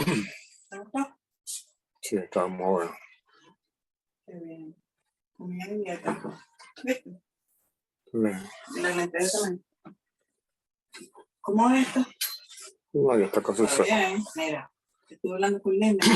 ¿Te gustó? Sí, estaba muy bueno. Qué bien. Comida de dieta. ¿Viste? Bien. Y la lenteja también. ¿Cómo es esto? No, ya está casi Está seco. bien, mira. Estoy hablando con Linda.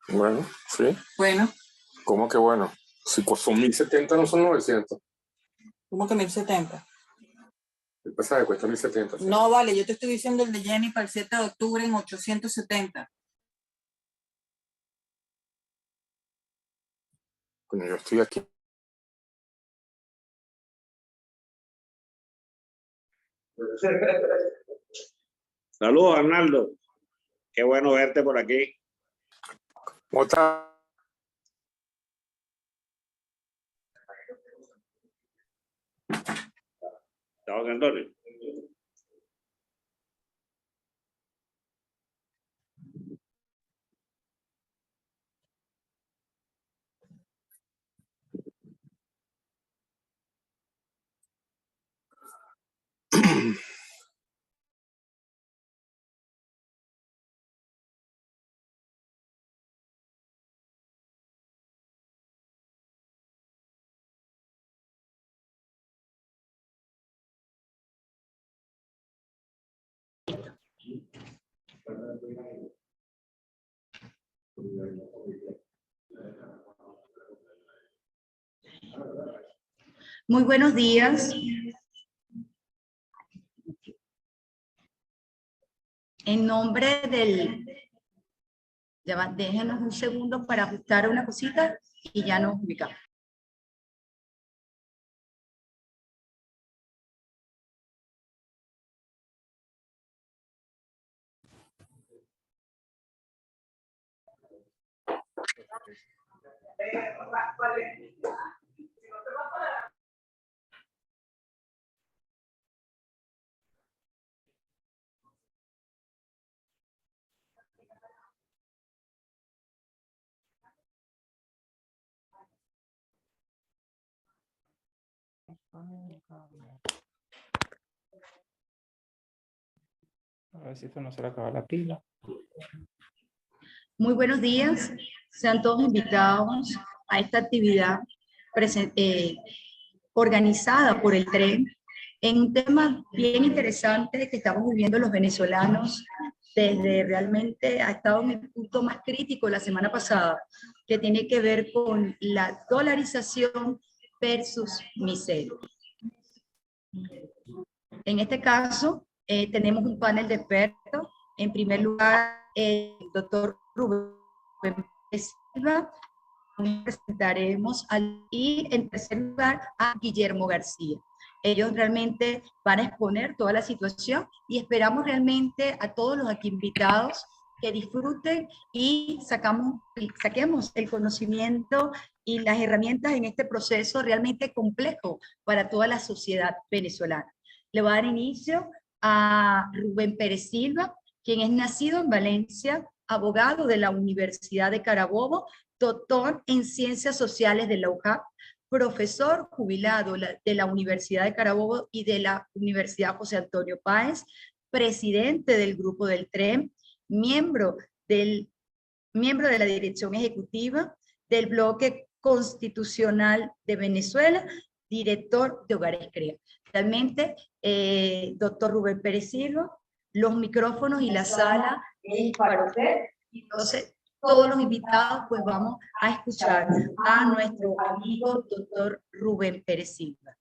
Bueno, sí. Bueno, ¿Cómo que bueno? Si son 1070, no son 900. ¿cómo que 1070? El pasaje cuesta 1070. ¿Sí? No, vale, yo te estoy diciendo el de Jenny para el 7 de octubre en 870. Coño, yo estoy aquí. Saludos, Arnaldo. Qué bueno verte por aquí. ¿Cómo está? ¿Estás, Antonio? Muy buenos días. En nombre del... Ya va, déjenos un segundo para ajustar una cosita y ya nos ubicamos. A ver si esto no se le acaba la pila. Muy buenos días. Sean todos invitados a esta actividad organizada por el TREN en un tema bien interesante que estamos viviendo los venezolanos desde realmente ha estado en el punto más crítico la semana pasada, que tiene que ver con la dolarización versus miseria. En este caso, tenemos un panel de expertos. En primer lugar, el doctor Rubén Silva, presentaremos y en tercer lugar a Guillermo García. Ellos realmente van a exponer toda la situación y esperamos realmente a todos los aquí invitados que disfruten y saquemos el conocimiento y las herramientas en este proceso realmente complejo para toda la sociedad venezolana. Le voy a dar inicio a Rubén Pérez Silva, quien es nacido en Valencia, abogado de la Universidad de Carabobo, doctor en Ciencias Sociales de la UJAP, profesor jubilado de la Universidad de Carabobo y de la Universidad José Antonio Páez, presidente del Grupo del TREN, miembro de la dirección ejecutiva del Bloque Constitucional de Venezuela, director de Hogares CREA. Realmente, doctor Rubén Pérez Silva, los micrófonos y la sala es para usted. Entonces, todos los invitados, pues vamos a escuchar a nuestro amigo doctor Rubén Pérez Silva.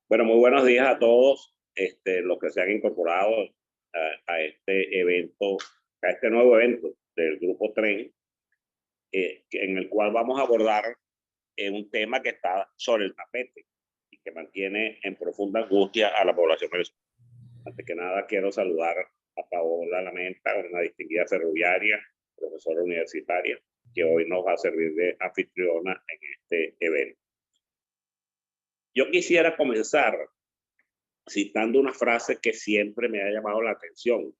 Bueno, muy buenos días a todos los que se han incorporado a este evento, a este nuevo evento del Grupo TREN, en el cual vamos a abordar un tema que está sobre el tapete y que mantiene en profunda angustia a la población venezolana. Antes que nada, quiero saludar a Paola Lamenta, una distinguida ferroviaria, profesora universitaria, que hoy nos va a servir de anfitriona en este evento. Yo quisiera comenzar citando una frase que siempre me ha llamado la atención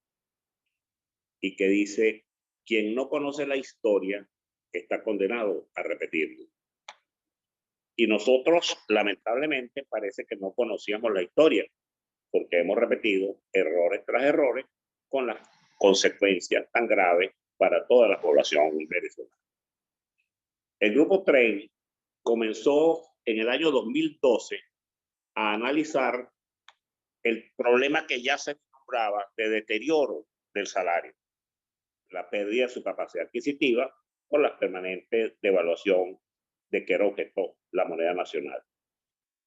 y que dice: quien no conoce la historia está condenado a repetirla. Y nosotros, lamentablemente, parece que no conocíamos la historia, porque hemos repetido errores tras errores con las consecuencias tan graves para toda la población venezolana. El Grupo TREN comenzó en el año 2012 a analizar el problema que ya se nombraba de deterioro del salario, la pérdida de su capacidad adquisitiva por la permanente devaluación de que era objeto la moneda nacional.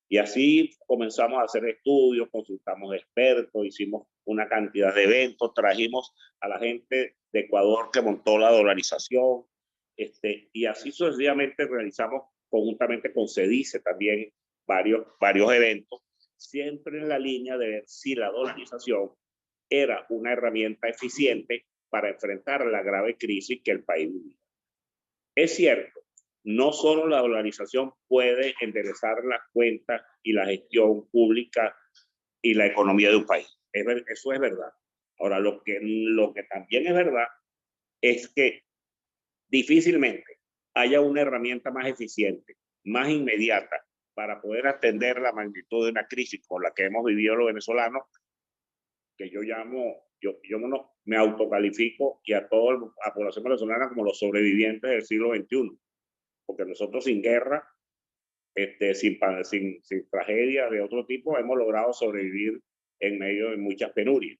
Y así comenzamos a hacer estudios, consultamos expertos, hicimos una cantidad de eventos, trajimos a la gente de Ecuador que montó la dolarización, y así sucesivamente realizamos conjuntamente con CEDICE también varios eventos, siempre en la línea de ver si la dolarización era una herramienta eficiente para enfrentar la grave crisis que el país vivía. Es cierto, no solo la dolarización puede enderezar las cuentas y la gestión pública y la economía de un país. Eso es verdad. Ahora, lo que también es verdad es que difícilmente haya una herramienta más eficiente, más inmediata, para poder atender la magnitud de una crisis con la que hemos vivido los venezolanos, que yo me autocalifico y a toda la población venezolana como los sobrevivientes del siglo XXI. Porque nosotros sin guerra, sin tragedia de otro tipo, hemos logrado sobrevivir en medio de muchas penurias.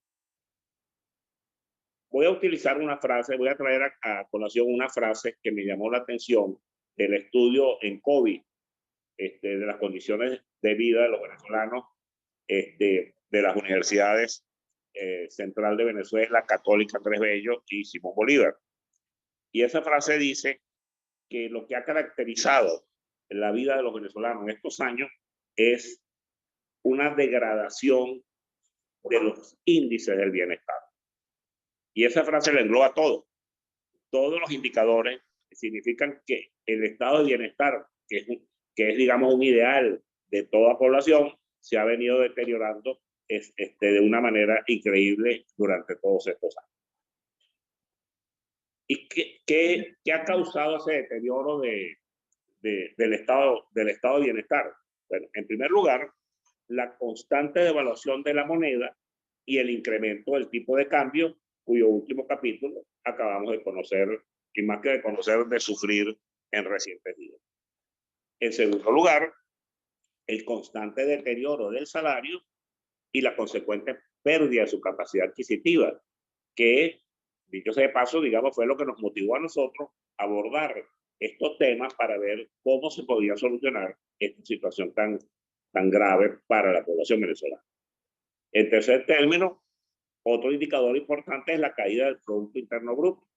Voy a utilizar una frase, voy a traer a colación una frase que me llamó la atención del estudio en COVID, de las condiciones de vida de los venezolanos, de las universidades Central de Venezuela, Católica Andrés Bello y Simón Bolívar. Y esa frase dice que lo que ha caracterizado la vida de los venezolanos en estos años es una degradación de los índices del bienestar. Y esa frase le engloba todo. Todos los indicadores significan que el estado de bienestar, que es digamos, un ideal de toda población, se ha venido deteriorando de una manera increíble durante todos estos años. ¿Y qué ha causado ese deterioro del estado de bienestar? Bueno, en primer lugar, la constante devaluación de la moneda y el incremento del tipo de cambio, cuyo último capítulo acabamos de conocer, y más que de conocer, de sufrir en recientes días. En segundo lugar, el constante deterioro del salario y la consecuente pérdida de su capacidad adquisitiva, que, dicho sea de paso, digamos, fue lo que nos motivó a nosotros a abordar estos temas para ver cómo se podía solucionar esta situación tan grave para la población venezolana. En tercer término, otro indicador importante es la caída del Producto Interno Bruto,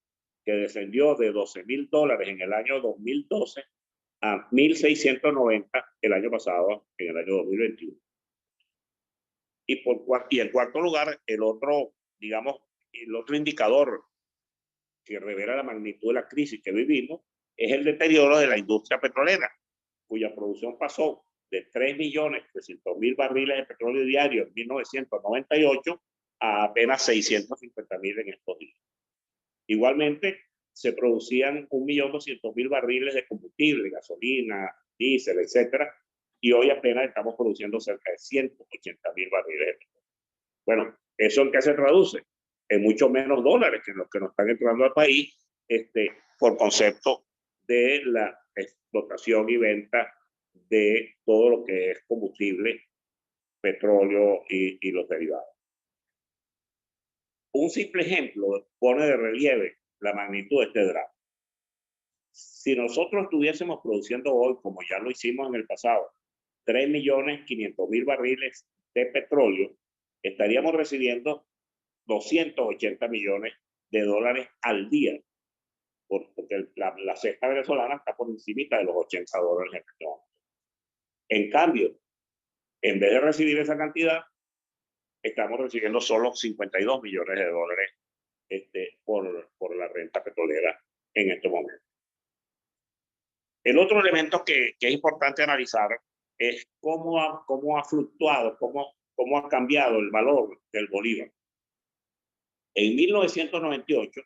que descendió de $12.000 en el año 2012 a 1.690 el año pasado, en el año 2021. Y en cuarto lugar, el otro indicador que revela la magnitud de la crisis que vivimos es el deterioro de la industria petrolera, cuya producción pasó de 3.300.000 barriles de petróleo diario en 1998 a apenas 650.000 en estos días. Igualmente, se producían 1.200.000 barriles de combustible, gasolina, diésel, etcétera, y hoy apenas estamos produciendo cerca de 180.000 barriles de petróleo. Bueno, ¿eso en qué se traduce? En mucho menos dólares que los que nos están entrando al país, por concepto de la explotación y venta de todo lo que es combustible, petróleo y los derivados. Un simple ejemplo pone de relieve la magnitud de este drama. Si nosotros estuviésemos produciendo hoy, como ya lo hicimos en el pasado, 3.500.000 barriles de petróleo, estaríamos recibiendo 280 millones de dólares al día, porque la cesta venezolana está por encima de los 80 dólares en el momento. En cambio, en vez de recibir esa cantidad, estamos recibiendo solo 52 millones de dólares por la renta petrolera en este momento. El otro elemento que es importante analizar es cómo ha fluctuado, cómo ha cambiado el valor del bolívar. En 1998,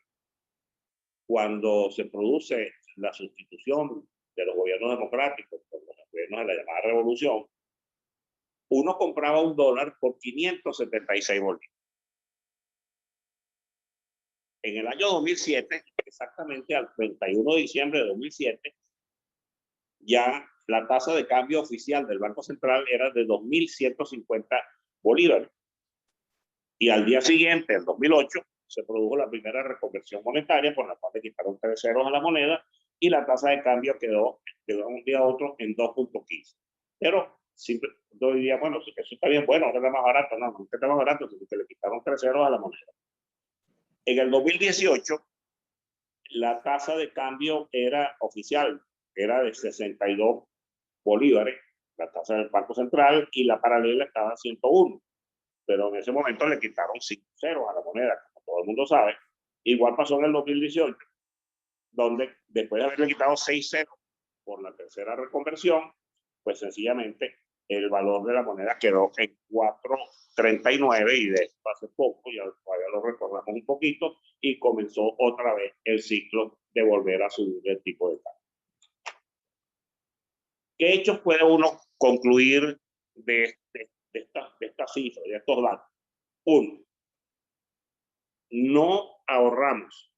cuando se produce la sustitución de los gobiernos democráticos por los gobiernos de la llamada revolución, uno compraba un dólar por 576 bolívares. En el año 2007, exactamente al 31 de diciembre de 2007, ya la tasa de cambio oficial del Banco Central era de 2.150 bolívares. Y al día siguiente, en 2008, se produjo la primera reconversión monetaria, por la cual le quitaron 3 ceros a la moneda y la tasa de cambio quedó de un día a otro en 2.15. Pero siempre yo diría, bueno, eso está bien, bueno, ahora está más barato. No, no está más barato, porque le quitaron 3 ceros a la moneda. En el 2018, la tasa de cambio era oficial, era de 62 bolívares, la tasa del Banco Central, y la paralela estaba en 101. Pero en ese momento le quitaron 5 ceros a la moneda, como todo el mundo sabe. Igual pasó en el 2018, donde después de haberle quitado 6 ceros por la tercera reconversión, pues sencillamente el valor de la moneda quedó en 4.39, y de esto hace poco, ya todavía lo recordamos un poquito, y comenzó otra vez el ciclo de volver a subir el tipo de cambio. ¿Qué hechos puede uno concluir de estas cifras, de estos datos? Uno, no ahorramos.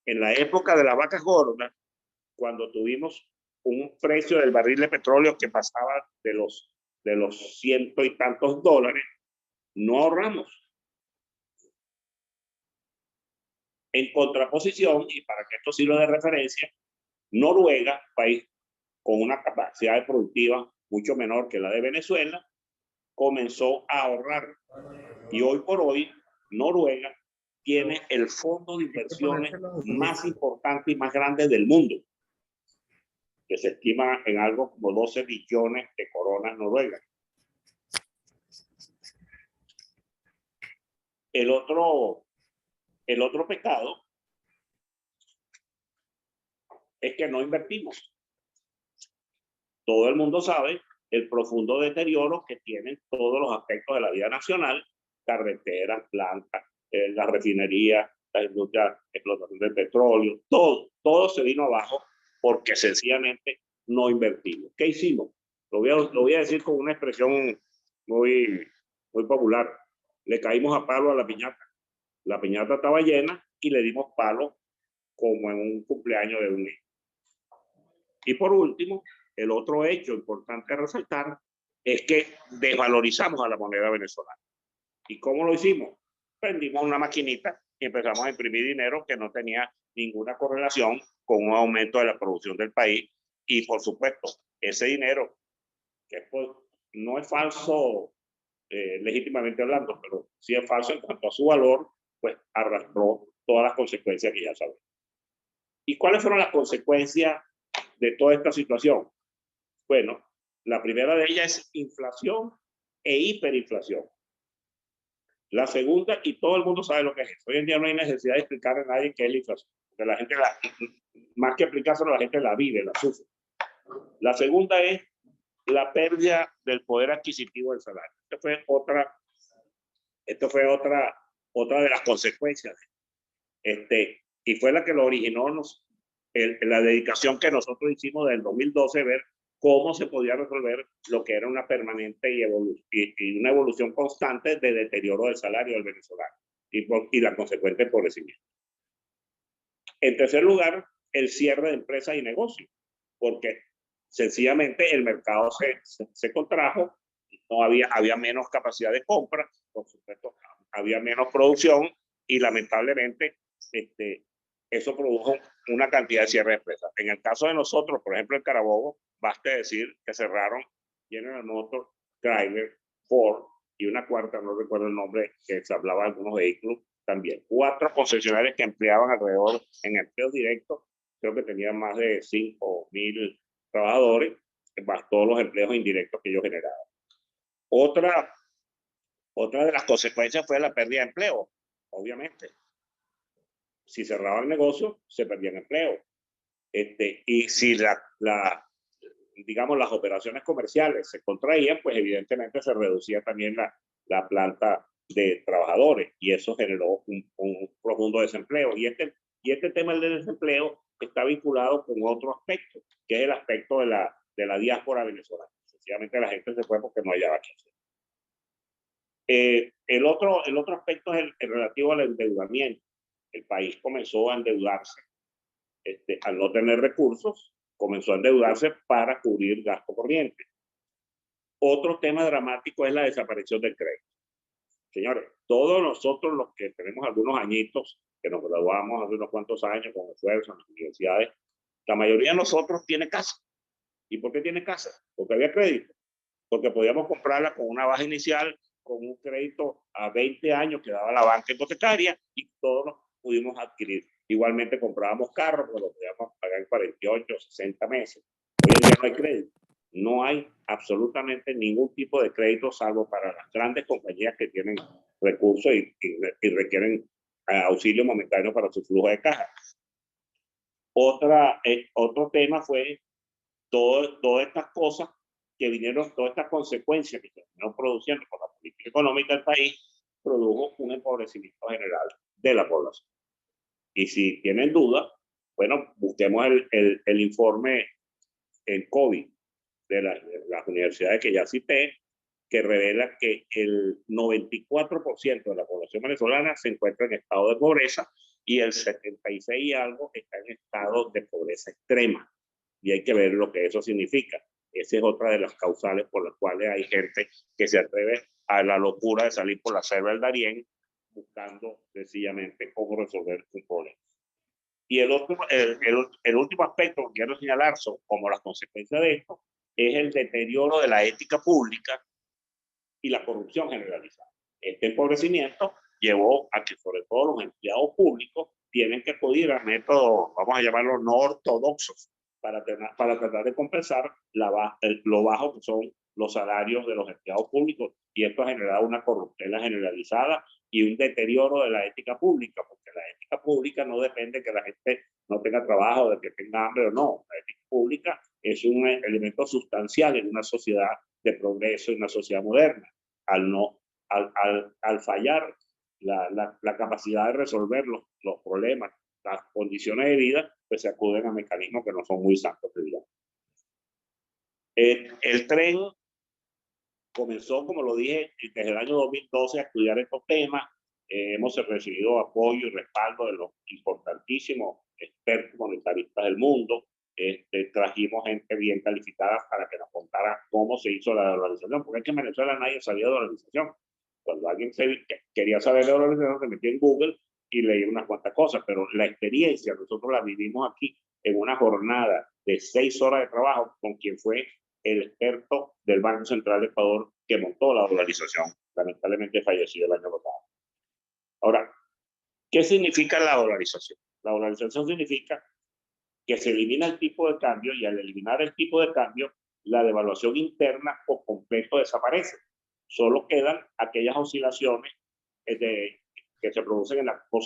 En la época de las vacas gordas, cuando tuvimos un precio del barril de petróleo que pasaba de los 100 y tantos dólares, no ahorramos. En contraposición, y para que esto sirva de referencia, Noruega, país con una capacidad productiva mucho menor que la de Venezuela, comenzó a ahorrar. Y hoy por hoy, Noruega tiene el fondo de inversiones más importante y más grande del mundo, que se estima en algo como 12 billones de coronas noruegas. El otro pecado es que no invertimos. Todo el mundo sabe el profundo deterioro que tienen todos los aspectos de la vida nacional: carreteras, plantas, la refinería, la industria, explotación de petróleo, todo se vino abajo porque sencillamente no invertimos. ¿Qué hicimos? Lo voy a decir con una expresión muy popular. Le caímos a palo a la piñata. La piñata estaba llena y le dimos palo como en un cumpleaños de un niño. Y por último, el otro hecho importante a resaltar es que desvalorizamos a la moneda venezolana. ¿Y cómo lo hicimos? Prendimos una maquinita y empezamos a imprimir dinero que no tenía ninguna correlación con un aumento de la producción del país. Y por supuesto, ese dinero, que no es falso legítimamente hablando, pero sí es falso en cuanto a su valor, pues arrastró todas las consecuencias que ya sabemos. ¿Y cuáles fueron las consecuencias de toda esta situación? Bueno, la primera de ellas es inflación e hiperinflación. La segunda, y todo el mundo sabe lo que es eso. Hoy en día no hay necesidad de explicarle a nadie qué es la inflación, porque la gente, más que explicárselo, la gente la vive, la sufre. La segunda es la pérdida del poder adquisitivo del salario. Esto fue otra de las consecuencias. Y fue la que lo originó la dedicación que nosotros hicimos del 2012, ver cómo se podía resolver lo que era una permanente y una evolución constante de deterioro del salario del venezolano y la consecuente empobrecimiento. En tercer lugar, el cierre de empresas y negocios, porque sencillamente el mercado se contrajo, no había menos capacidad de compra, por supuesto, había menos producción y lamentablemente eso produjo una cantidad de cierre de empresas. En el caso de nosotros, por ejemplo, en Carabobo, basta decir que cerraron General Motors, Chrysler, Ford y una cuarta, no recuerdo el nombre, que se hablaba de algunos vehículos también. 4 concesionarios que empleaban alrededor, en empleo directo, creo que tenían más de 5.000 trabajadores, más todos los empleos indirectos que ellos generaban. Otra de las consecuencias fue la pérdida de empleo, obviamente. Si cerraba el negocio, se perdía el empleo. Y si digamos, las operaciones comerciales se contraían, pues evidentemente se reducía también la planta de trabajadores y eso generó un profundo desempleo. Y este tema del desempleo está vinculado con otro aspecto, que es el aspecto de la diáspora venezolana. Sencillamente la gente se fue porque no hallaba qué hacer. El otro aspecto es el relativo al endeudamiento. El país comenzó a endeudarse. Al no tener recursos, comenzó a endeudarse para cubrir gasto corriente. Otro tema dramático es la desaparición del crédito. Señores, todos nosotros los que tenemos algunos añitos, que nos graduamos hace unos cuantos años con esfuerzo en las universidades, la mayoría de nosotros tiene casa. ¿Y por qué tiene casa? Porque había crédito. Porque podíamos comprarla con una baja inicial, con un crédito a 20 años que daba la banca hipotecaria y todos los pudimos adquirir. Igualmente comprábamos carros, pero lo podíamos pagar en 48, 60 meses. Hoy en día no hay crédito. No hay absolutamente ningún tipo de crédito, salvo para las grandes compañías que tienen recursos y requieren auxilio momentáneo para su flujo de caja. Otro tema fue todas estas cosas que vinieron, todas estas consecuencias que se vinieron produciendo por la política económica del país, produjo un empobrecimiento general de la población. Y si tienen duda, bueno, busquemos el informe en COVID de las universidades que ya cité, que revela que el 94% de la población venezolana se encuentra en estado de pobreza y el 76 y algo está en estado de pobreza extrema. Y hay que ver lo que eso significa. Esa es otra de las causales por las cuales hay gente que se atreve a la locura de salir por la selva del Darién buscando sencillamente cómo resolver un problema. Y el último aspecto que quiero señalar como las consecuencias de esto es el deterioro de la ética pública y la corrupción generalizada. Este empobrecimiento llevó a que sobre todo los empleados públicos tienen que acudir a métodos, vamos a llamarlos no ortodoxos, para tratar de compensar lo bajo que son los salarios de los empleados públicos, y esto ha generado una corruptela generalizada y un deterioro de la ética pública, porque la ética pública no depende de que la gente no tenga trabajo, de que tenga hambre o no. La ética pública es un elemento sustancial en una sociedad de progreso, en una sociedad moderna. Al fallar la capacidad de resolver los problemas, las condiciones de vida, pues se acuden a mecanismos que no son muy santos de vida. El tren comenzó, como lo dije, desde el año 2012 a estudiar estos temas. Hemos recibido apoyo y respaldo de los importantísimos expertos monetaristas del mundo. Trajimos gente bien calificada para que nos contara cómo se hizo la dolarización, porque es que en Venezuela nadie sabía de dolarización. Cuando alguien quería saber de dolarización, se metió en Google y leía unas cuantas cosas, pero la experiencia nosotros la vivimos aquí en una jornada de 6 horas de trabajo con quien fue el experto del Banco Central de Ecuador que montó la dolarización, lamentablemente falleció el año pasado. Ahora, ¿qué significa la dolarización? La dolarización significa que se elimina el tipo de cambio y al eliminar el tipo de cambio, la devaluación interna por completo desaparece. Solo quedan aquellas oscilaciones que se producen por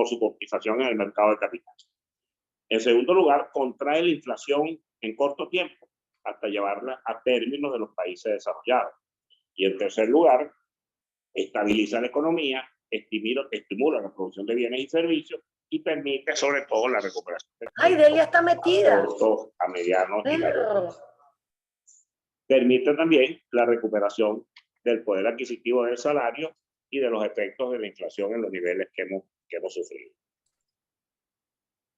su cotización en el mercado de capitales. En segundo lugar, contrae la inflación en corto tiempo hasta llevarla a términos de los países desarrollados. Y en tercer lugar, estabiliza la economía, estimula la producción de bienes y servicios y permite sobre todo la recuperación. ¡Ay, Delia está metida! A corto, a mediano y largo plazo. Permite también la recuperación del poder adquisitivo del salario y de los efectos de la inflación en los niveles que hemos sufrido.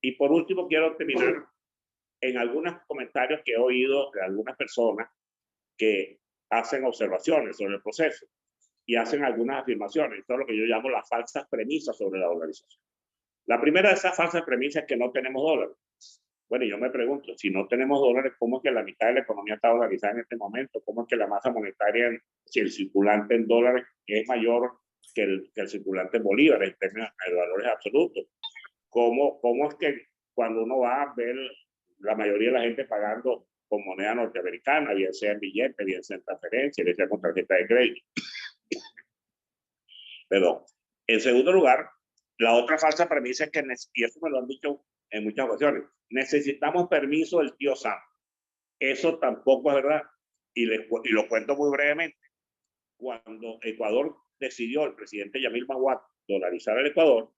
Y por último, quiero terminar en algunos comentarios que he oído de algunas personas que hacen observaciones sobre el proceso y hacen algunas afirmaciones. Esto es lo que yo llamo las falsas premisas sobre la dolarización. La primera de esas falsas premisas es que no tenemos dólares. Bueno, yo me pregunto, si no tenemos dólares, ¿cómo es que la mitad de la economía está dolarizada en este momento? ¿Cómo es que la masa monetaria, si el circulante en dólares es mayor que el circulante en bolívares en términos de valores absolutos? ¿Cómo es que cuando uno va a ver la mayoría de la gente pagando con moneda norteamericana, bien sea en billetes, bien sea en transferencia, bien sea con tarjeta de crédito? Perdón. En segundo lugar, la otra falsa premisa es que, y eso me lo han dicho en muchas ocasiones, necesitamos permiso del tío Sam. Eso tampoco es verdad. Y lo cuento muy brevemente. Cuando Ecuador decidió, el presidente Yamil Maguad, dolarizar el Ecuador,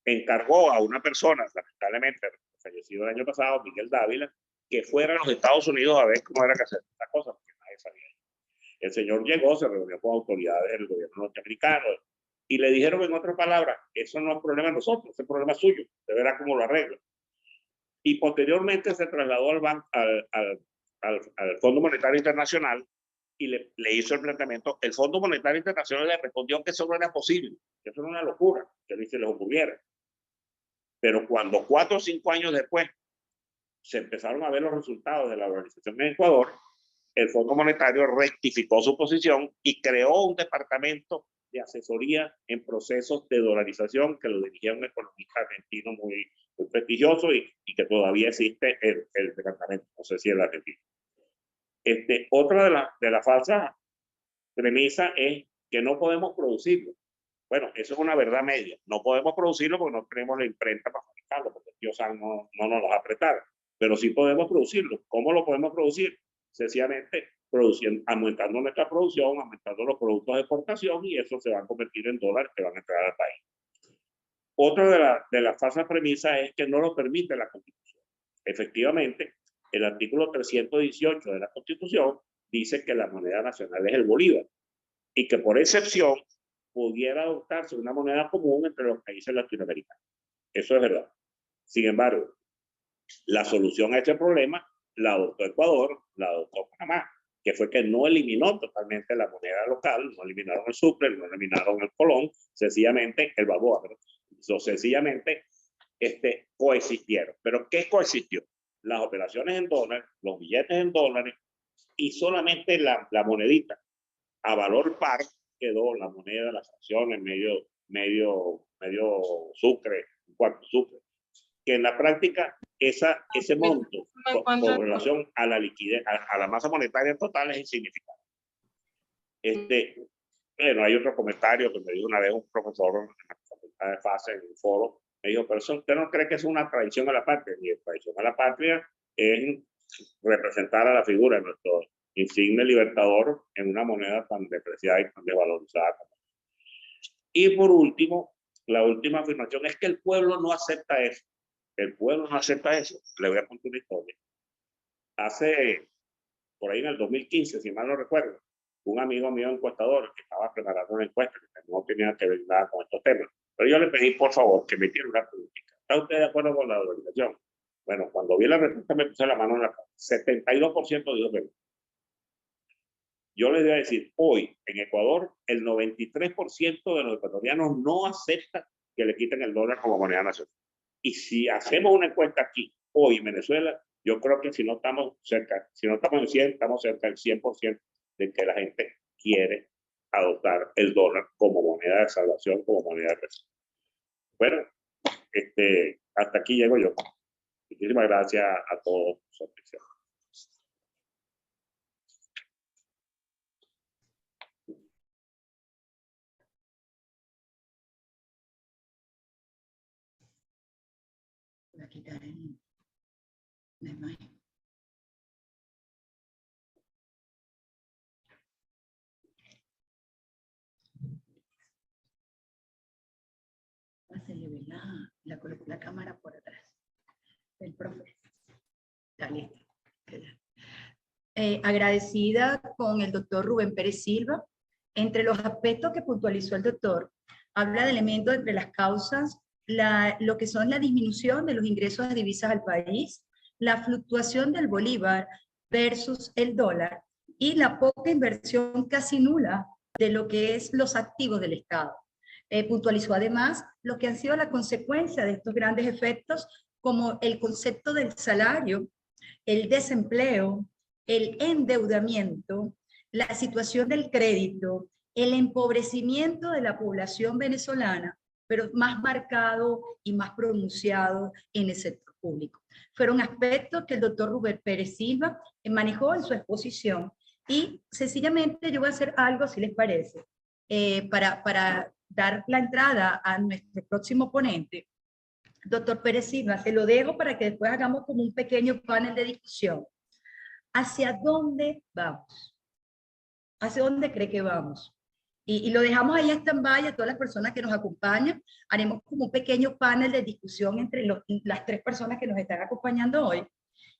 encargó a una persona, lamentablemente fallecido el año pasado, Miguel Dávila, que fuera a los Estados Unidos a ver cómo era que hacer esta cosa, porque nadie sabía. El señor llegó, se reunió con autoridades del gobierno norteamericano y le dijeron, en otras palabras, eso no es problema de nosotros, es problema suyo, de verá cómo lo arregla. Y posteriormente se trasladó al Fondo Monetario Internacional y le hizo el planteamiento. El Fondo Monetario Internacional le respondió que eso no era posible, que eso era una locura, que ni se les ocurriera. Pero cuando 4 o 5 años después se empezaron a ver los resultados de la organización en Ecuador, el Fondo Monetario rectificó su posición y creó un departamento de asesoría en procesos de dolarización que lo dirigía un economista argentino muy prestigioso y que todavía existe el departamento, no sé si es el argentino. Otra de las falsas premisas es que no podemos producirlo. Bueno, eso es una verdad media. No podemos producirlo porque no tenemos la imprenta para fabricarlo, porque el tío Sam no nos los va a apretar. Pero sí podemos producirlo. ¿Cómo lo podemos producir? Sencillamente aumentando nuestra producción, aumentando los productos de exportación, y eso se va a convertir en dólares que van a entrar al país. Otra de las falsas premisas es que no lo permite la Constitución. Efectivamente, el artículo 318 de la Constitución dice que la moneda nacional es el bolívar y que por excepción pudiera adoptarse una moneda común entre los países latinoamericanos. Eso es verdad. Sin embargo, la solución a este problema la adoptó Ecuador, la adoptó Panamá, que fue que no eliminó totalmente la moneda local, no eliminaron el sucre, no eliminaron el colón, sencillamente el balboa, pero sencillamente coexistieron. ¿Pero qué coexistió? Las operaciones en dólares, los billetes en dólares y solamente la monedita a valor par quedó la moneda, las acciones, medio sucre, un cuarto sucre, que en la práctica ese monto con relación a la liquidez, a la masa monetaria total es insignificante. Bueno, hay otro comentario que me dijo una vez un profesor en la facultad de FASE en un foro, me dijo, pero ¿usted no cree que es una traición a la patria? Y la traición a la patria es representar a la figura de nuestro insigne libertador en una moneda tan depreciada y tan desvalorizada. Y por último, la última afirmación es que el pueblo no acepta eso. El pueblo no acepta eso. Le voy a contar una historia. Hace, por ahí en el 2015, si mal no recuerdo, un amigo mío encuestador que estaba preparando una encuesta que no tenía que ver nada con estos temas. Pero yo le pedí, por favor, que me hiciera una pregunta. ¿Está usted de acuerdo con la dolarización? Bueno, cuando vi la respuesta me puse la mano en la cara. 72% dijo que no. Yo les voy a decir, hoy en Ecuador, el 93% de los ecuatorianos no acepta que le quiten el dólar como moneda nacional. Y si hacemos una encuesta aquí, hoy en Venezuela, yo creo que si no estamos cerca, si no estamos en 100, estamos cerca del 100% de que la gente quiere adoptar el dólar como moneda de salvación, como moneda de reserva. Bueno, hasta aquí llego yo. Muchísimas gracias a todos. Voy a quitar la imagen. Se le ve la cámara por atrás del profe. Está listo. Agradecida con el doctor Rubén Pérez Silva. Entre los aspectos que puntualizó el doctor, habla de elementos entre las causas, lo que son la disminución de los ingresos de divisas al país, la fluctuación del bolívar versus el dólar y la poca inversión casi nula de lo que es los activos del Estado. Puntualizó además lo que han sido la consecuencia de estos grandes efectos, como el concepto del salario, el desempleo, el endeudamiento, la situación del crédito, el empobrecimiento de la población venezolana, pero más marcado y más pronunciado en el sector público. Fueron aspectos que el doctor Rubén Pérez Silva manejó en su exposición, y sencillamente yo voy a hacer algo, si les parece, para dar la entrada a nuestro próximo ponente. Doctor Pérez Silva, se lo dejo para que después hagamos como un pequeño panel de discusión. ¿Hacia dónde vamos? ¿Hacia dónde cree que vamos? Y lo dejamos ahí en stand-by a todas las personas que nos acompañan. Haremos como un pequeño panel de discusión entre las 3 personas que nos están acompañando hoy.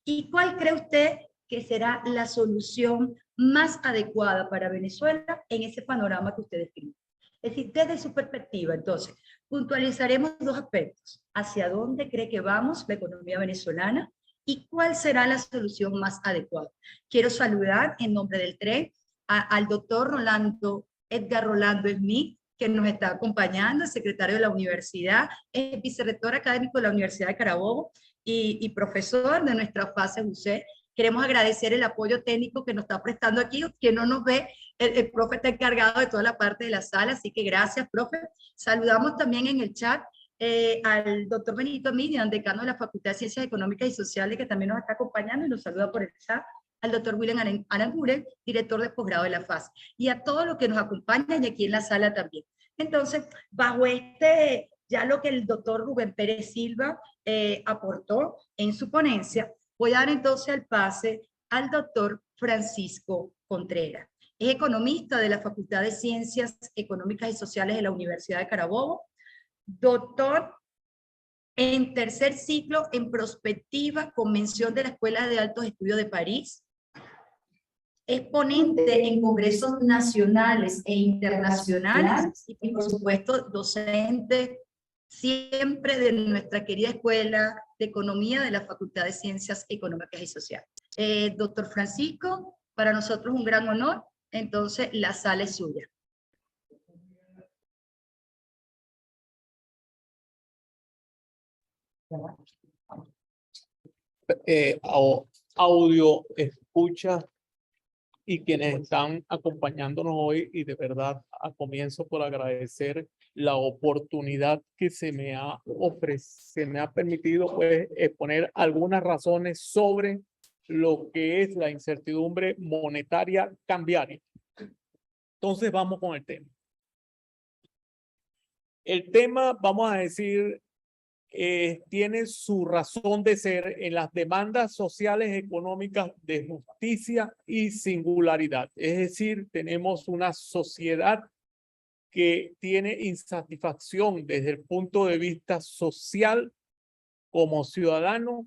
¿Y cuál cree usted que será la solución más adecuada para Venezuela en ese panorama que usted describe? Es decir, desde su perspectiva, entonces, puntualizaremos 2 aspectos. ¿Hacia dónde cree que vamos la economía venezolana? ¿Y cuál será la solución más adecuada? Quiero saludar en nombre del TRE al doctor Edgar Rolando Smith, que nos está acompañando, secretario de la universidad, es vicerrector académico de la Universidad de Carabobo y profesor de nuestra fase UC. Queremos agradecer el apoyo técnico que nos está prestando aquí, que no nos ve, el profe está encargado de toda la parte de la sala, así que gracias, profe. Saludamos también en el chat al doctor Benito Miriam, decano de la Facultad de Ciencias Económicas y Sociales, que también nos está acompañando y nos saluda por el chat, al doctor William Aranguren, director de posgrado de la FAS, y a todos los que nos acompañan y aquí en la sala también. Entonces, bajo ya lo que el doctor Rubén Pérez Silva aportó en su ponencia, voy a dar entonces el pase al doctor Francisco Contreras. Es economista de la Facultad de Ciencias Económicas y Sociales de la Universidad de Carabobo, doctor en 3er ciclo en Prospectiva, Convención de la Escuela de Altos Estudios de París. Es ponente en congresos nacionales e internacionales y, por supuesto, docente siempre de nuestra querida Escuela de Economía de la Facultad de Ciencias Económicas y Sociales. Doctor Francisco, para nosotros un gran honor, entonces la sala es suya. Audio, escucha y quienes están acompañándonos hoy, y de verdad comienzo por agradecer la oportunidad que se me ha permitido pues, exponer algunas razones sobre lo que es la incertidumbre monetaria cambiaria. Entonces vamos con el tema. El tema, vamos a decir, tiene su razón de ser en las demandas sociales económicas de justicia y singularidad. Es decir, tenemos una sociedad que tiene insatisfacción desde el punto de vista social como ciudadano,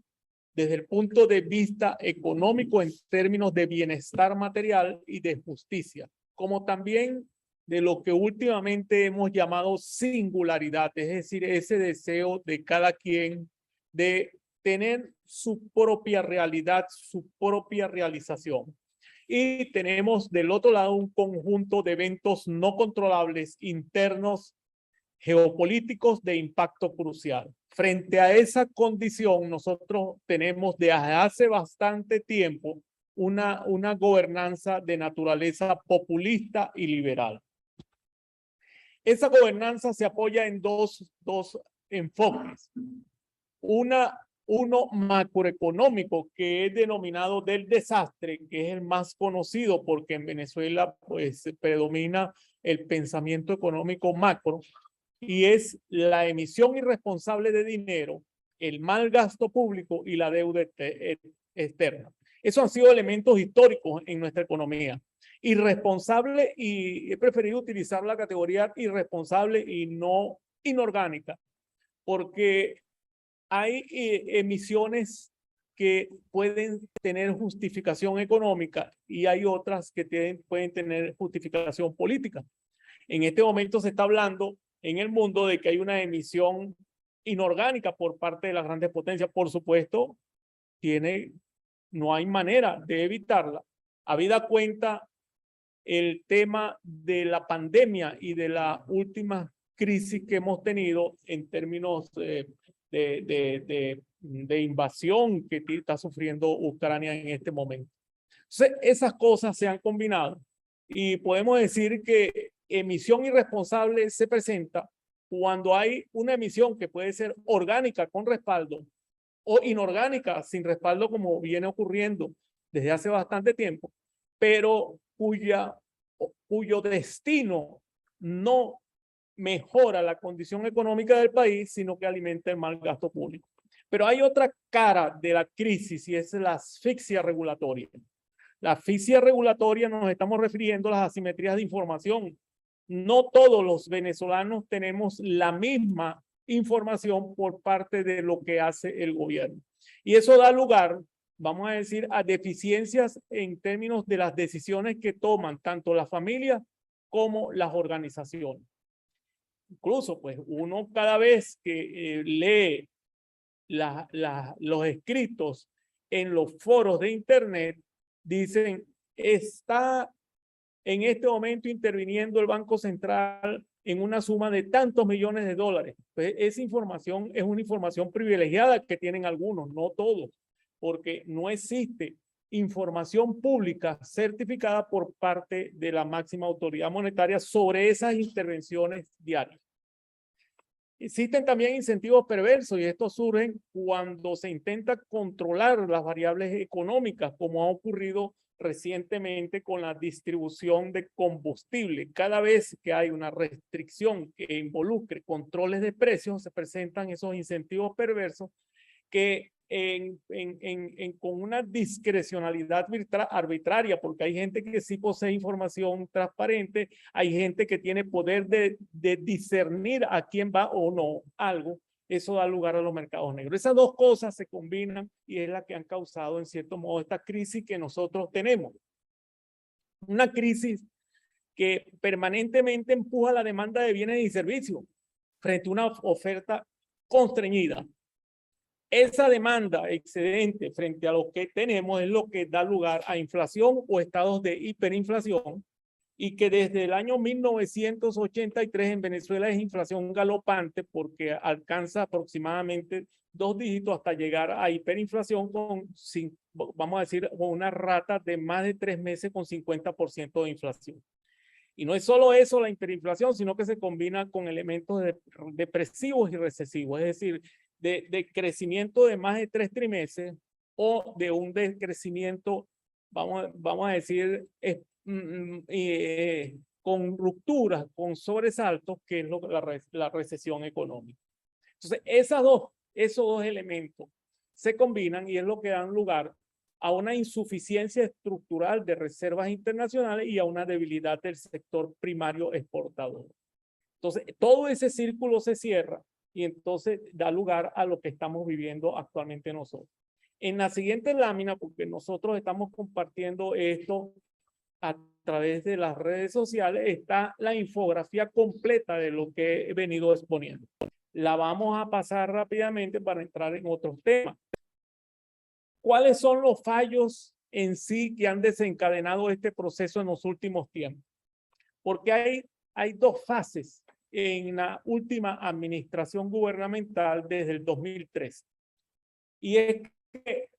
desde el punto de vista económico en términos de bienestar material y de justicia, como también de lo que últimamente hemos llamado singularidad, es decir, ese deseo de cada quien de tener su propia realidad, su propia realización. Y tenemos del otro lado un conjunto de eventos no controlables internos geopolíticos de impacto crucial. Frente a esa condición, nosotros tenemos desde hace bastante tiempo una gobernanza de naturaleza populista y liberal. Esa gobernanza se apoya en dos enfoques. Uno macroeconómico, que es denominado del desastre, que es el más conocido porque en Venezuela pues predomina el pensamiento económico macro, y es la emisión irresponsable de dinero, el mal gasto público y la deuda externa. Esos han sido elementos históricos en nuestra economía. Irresponsable, y he preferido utilizar la categoría irresponsable y no inorgánica, porque hay emisiones que pueden tener justificación económica y hay otras que pueden tener justificación política. En este momento se está hablando en el mundo de que hay una emisión inorgánica por parte de las grandes potencias. Por supuesto, no hay manera de evitarla, habida cuenta el tema de la pandemia y de la última crisis que hemos tenido en términos de invasión que está sufriendo Ucrania en este momento. Entonces, esas cosas se han combinado y podemos decir que emisión irresponsable se presenta cuando hay una emisión que puede ser orgánica con respaldo o inorgánica sin respaldo, como viene ocurriendo desde hace bastante tiempo, pero cuyo destino no mejora la condición económica del país, sino que alimenta el mal gasto público. Pero hay otra cara de la crisis y es la asfixia regulatoria. La asfixia regulatoria nos estamos refiriendo a las asimetrías de información. No todos los venezolanos tenemos la misma información por parte de lo que hace el gobierno. Y eso da lugar, vamos a decir, a deficiencias en términos de las decisiones que toman tanto las familias como las organizaciones. Incluso, pues, uno cada vez que lee los escritos en los foros de internet, dicen, está en este momento interviniendo el Banco Central en una suma de tantos millones de dólares. Pues esa información es una información privilegiada que tienen algunos, no todos, porque no existe información pública certificada por parte de la máxima autoridad monetaria sobre esas intervenciones diarias. Existen también incentivos perversos y estos surgen cuando se intenta controlar las variables económicas, como ha ocurrido recientemente con la distribución de combustible. Cada vez que hay una restricción que involucre controles de precios, se presentan esos incentivos perversos que con una discrecionalidad arbitraria, porque hay gente que sí posee información transparente, hay gente que tiene poder de discernir a quién va o no algo, eso da lugar a los mercados negros. Esas dos cosas se combinan y es la que han causado en cierto modo esta crisis que nosotros tenemos. Una crisis que permanentemente empuja la demanda de bienes y servicios frente a una oferta constreñida. Esa demanda excedente frente a lo que tenemos es lo que da lugar a inflación o estados de hiperinflación y que desde el año 1983 en Venezuela es inflación galopante porque alcanza aproximadamente 2 dígitos hasta llegar a hiperinflación vamos a decir, con una rata de más de 3 meses con 50% de inflación. Y no es solo eso la hiperinflación, sino que se combina con elementos depresivos y recesivos, es decir, de crecimiento de más de 3 trimestres o de un decrecimiento, vamos a decir, con rupturas, con sobresaltos, que es la recesión económica. Entonces, esos dos elementos se combinan y es lo que dan lugar a una insuficiencia estructural de reservas internacionales y a una debilidad del sector primario exportador. Entonces, todo ese círculo se cierra y entonces da lugar a lo que estamos viviendo actualmente nosotros. En la siguiente lámina, porque nosotros estamos compartiendo esto a través de las redes sociales, está la infografía completa de lo que he venido exponiendo. La vamos a pasar rápidamente para entrar en otros temas. ¿Cuáles son los fallos en sí que han desencadenado este proceso en los últimos tiempos? Porque hay dos fases en la última administración gubernamental desde el 2003. Y es que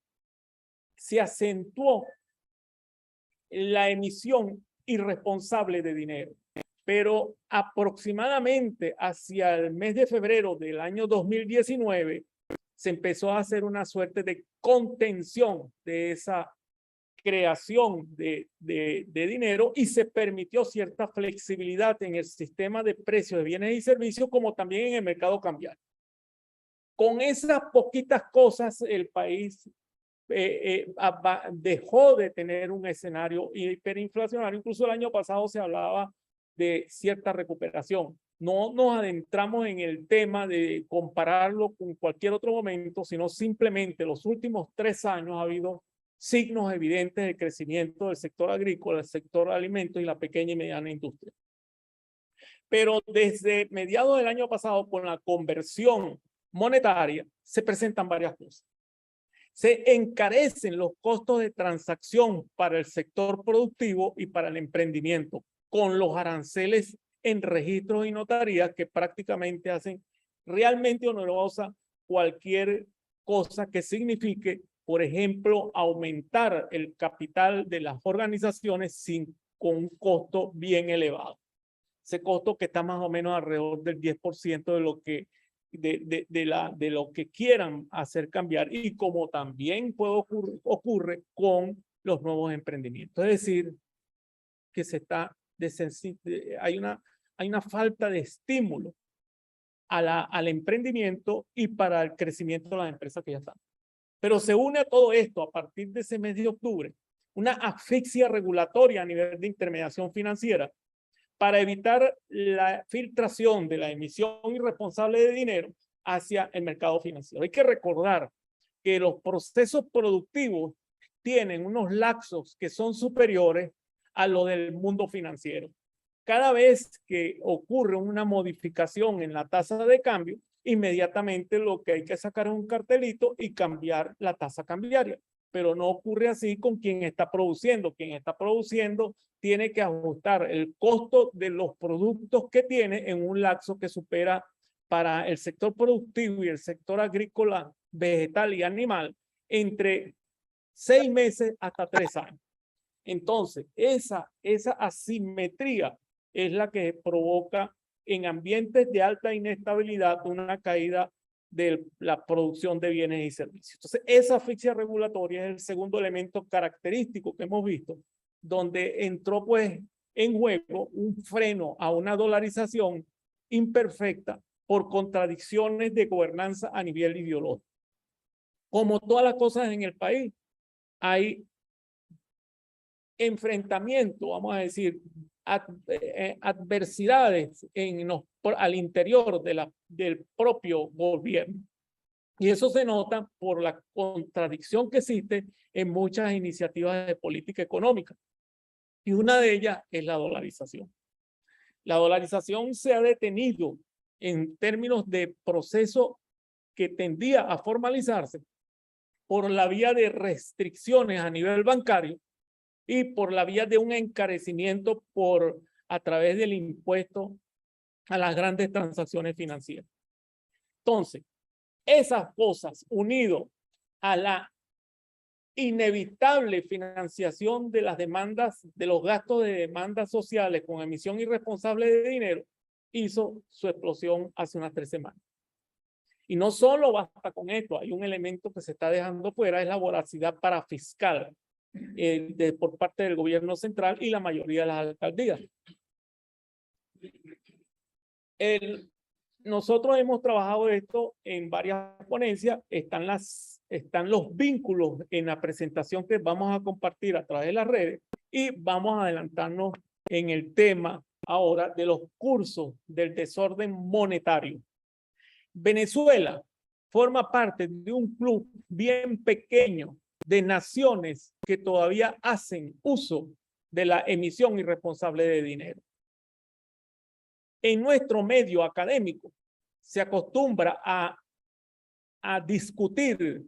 se acentuó la emisión irresponsable de dinero. Pero aproximadamente hacia el mes de febrero del año 2019 se empezó a hacer una suerte de contención de esa creación de dinero y se permitió cierta flexibilidad en el sistema de precios de bienes y servicios como también en el mercado cambiario. Con esas poquitas cosas el país dejó de tener un escenario hiperinflacionario. Incluso el año pasado se hablaba de cierta recuperación. No nos adentramos en el tema de compararlo con cualquier otro momento, sino simplemente los últimos 3 años ha habido signos evidentes de crecimiento del sector agrícola, el sector alimentos y la pequeña y mediana industria. Pero desde mediados del año pasado, con la conversión monetaria, se presentan varias cosas. se encarecen los costos de transacción para el sector productivo y para el emprendimiento, con los aranceles en registros y notarías que prácticamente hacen realmente onerosa cualquier cosa que signifique, por ejemplo, aumentar el capital de las organizaciones con un costo bien elevado. Ese costo que está más o menos alrededor del 10% de lo que de lo que quieran hacer cambiar, y como también ocurre con los nuevos emprendimientos. Es decir, que hay una falta de estímulo al emprendimiento y para el crecimiento de las empresas que ya están. Pero se une a todo esto a partir de ese mes de octubre una asfixia regulatoria a nivel de intermediación financiera para evitar la filtración de la emisión irresponsable de dinero hacia el mercado financiero. Hay que recordar que los procesos productivos tienen unos lapsos que son superiores a lo del mundo financiero. Cada vez que ocurre una modificación en la tasa de cambio, inmediatamente lo que hay que sacar es un cartelito y cambiar la tasa cambiaria. Pero no ocurre así con quien está produciendo. Quien está produciendo tiene que ajustar el costo de los productos que tiene en un lapso que supera para el sector productivo y el sector agrícola, vegetal y animal entre 6 meses hasta 3 años. Entonces, esa asimetría es la que provoca en ambientes de alta inestabilidad una caída de la producción de bienes y servicios. Entonces, esa asfixia regulatoria es el segundo elemento característico que hemos visto, donde entró pues en juego un freno a una dolarización imperfecta por contradicciones de gobernanza a nivel ideológico. Como todas las cosas en el país, hay enfrentamiento, vamos a decir, adversidades al interior del propio gobierno. Y eso se nota por la contradicción que existe en muchas iniciativas de política económica. Y una de ellas es la dolarización. La dolarización se ha detenido en términos de proceso que tendía a formalizarse por la vía de restricciones a nivel bancario y por la vía de un encarecimiento a través del impuesto a las grandes transacciones financieras. Entonces, esas cosas unido a la inevitable financiación de las demandas, de los gastos de demandas sociales con emisión irresponsable de dinero, hizo su explosión hace unas 3 semanas. Y no solo basta con esto, hay un elemento que se está dejando fuera, es la voracidad parafiscal por parte del gobierno central y la mayoría de las alcaldías. Nosotros hemos trabajado esto en varias ponencias, están los vínculos en la presentación que vamos a compartir a través de las redes, y vamos a adelantarnos en el tema ahora de los cursos del desorden monetario. Venezuela forma parte de un club bien pequeño de naciones que todavía hacen uso de la emisión irresponsable de dinero. En nuestro medio académico se acostumbra a discutir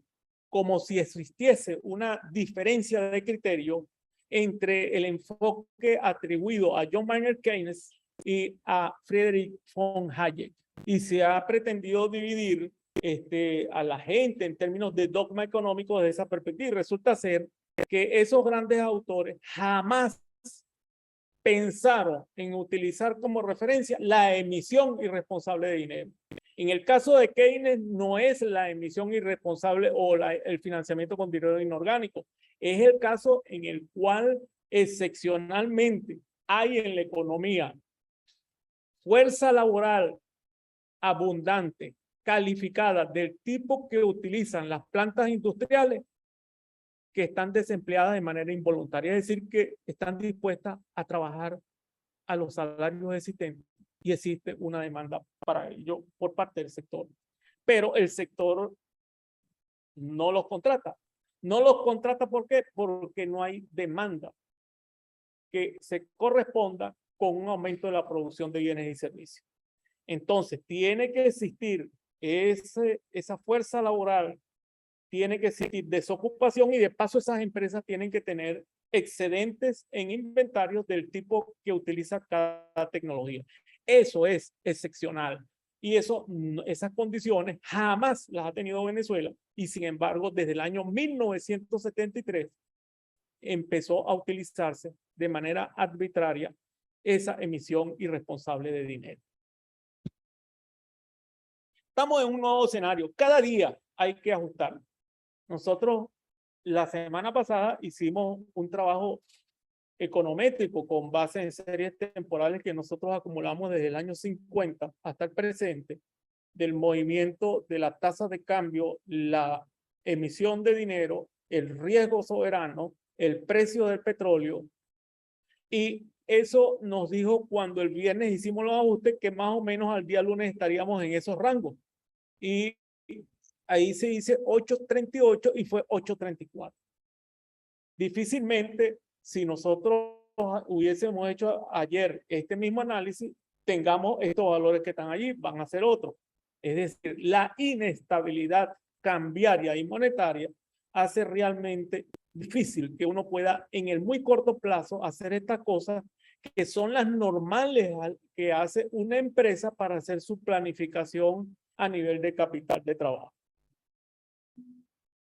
como si existiese una diferencia de criterio entre el enfoque atribuido a John Maynard Keynes y a Friedrich von Hayek. Y se ha pretendido dividir a la gente en términos de dogma económico desde esa perspectiva. Y resulta ser que esos grandes autores jamás pensaron en utilizar como referencia la emisión irresponsable de dinero. En el caso de Keynes no es la emisión irresponsable o el financiamiento con dinero inorgánico. Es el caso en el cual excepcionalmente hay en la economía fuerza laboral abundante, calificada, del tipo que utilizan las plantas industriales, que están desempleadas de manera involuntaria, es decir, que están dispuestas a trabajar a los salarios existentes, y existe una demanda para ello por parte del sector. Pero el sector no los contrata. No los contrata, ¿por qué? Porque no hay demanda que se corresponda con un aumento de la producción de bienes y servicios. Entonces, tiene que existir esa fuerza laboral tiene que existir desocupación y de paso esas empresas tienen que tener excedentes en inventarios del tipo que utiliza cada tecnología. Eso es excepcional y esas condiciones jamás las ha tenido Venezuela y sin embargo desde el año 1973 empezó a utilizarse de manera arbitraria esa emisión irresponsable de dinero. Estamos en un nuevo escenario. Cada día hay que ajustar. Nosotros la semana pasada hicimos un trabajo econométrico con base en series temporales que nosotros acumulamos desde el año 50 hasta el presente, del movimiento de la tasa de cambio, la emisión de dinero, el riesgo soberano, el precio del petróleo. Y eso nos dijo cuando el viernes hicimos los ajustes que más o menos al día lunes estaríamos en esos rangos. Y ahí se dice 8.38 y fue 8.34. Difícilmente, si nosotros hubiésemos hecho ayer este mismo análisis, tengamos estos valores que están allí, van a ser otros. Es decir, la inestabilidad cambiaria y monetaria hace realmente difícil que uno pueda en el muy corto plazo hacer estas cosas que son las normales que hace una empresa para hacer su planificación a nivel de capital de trabajo.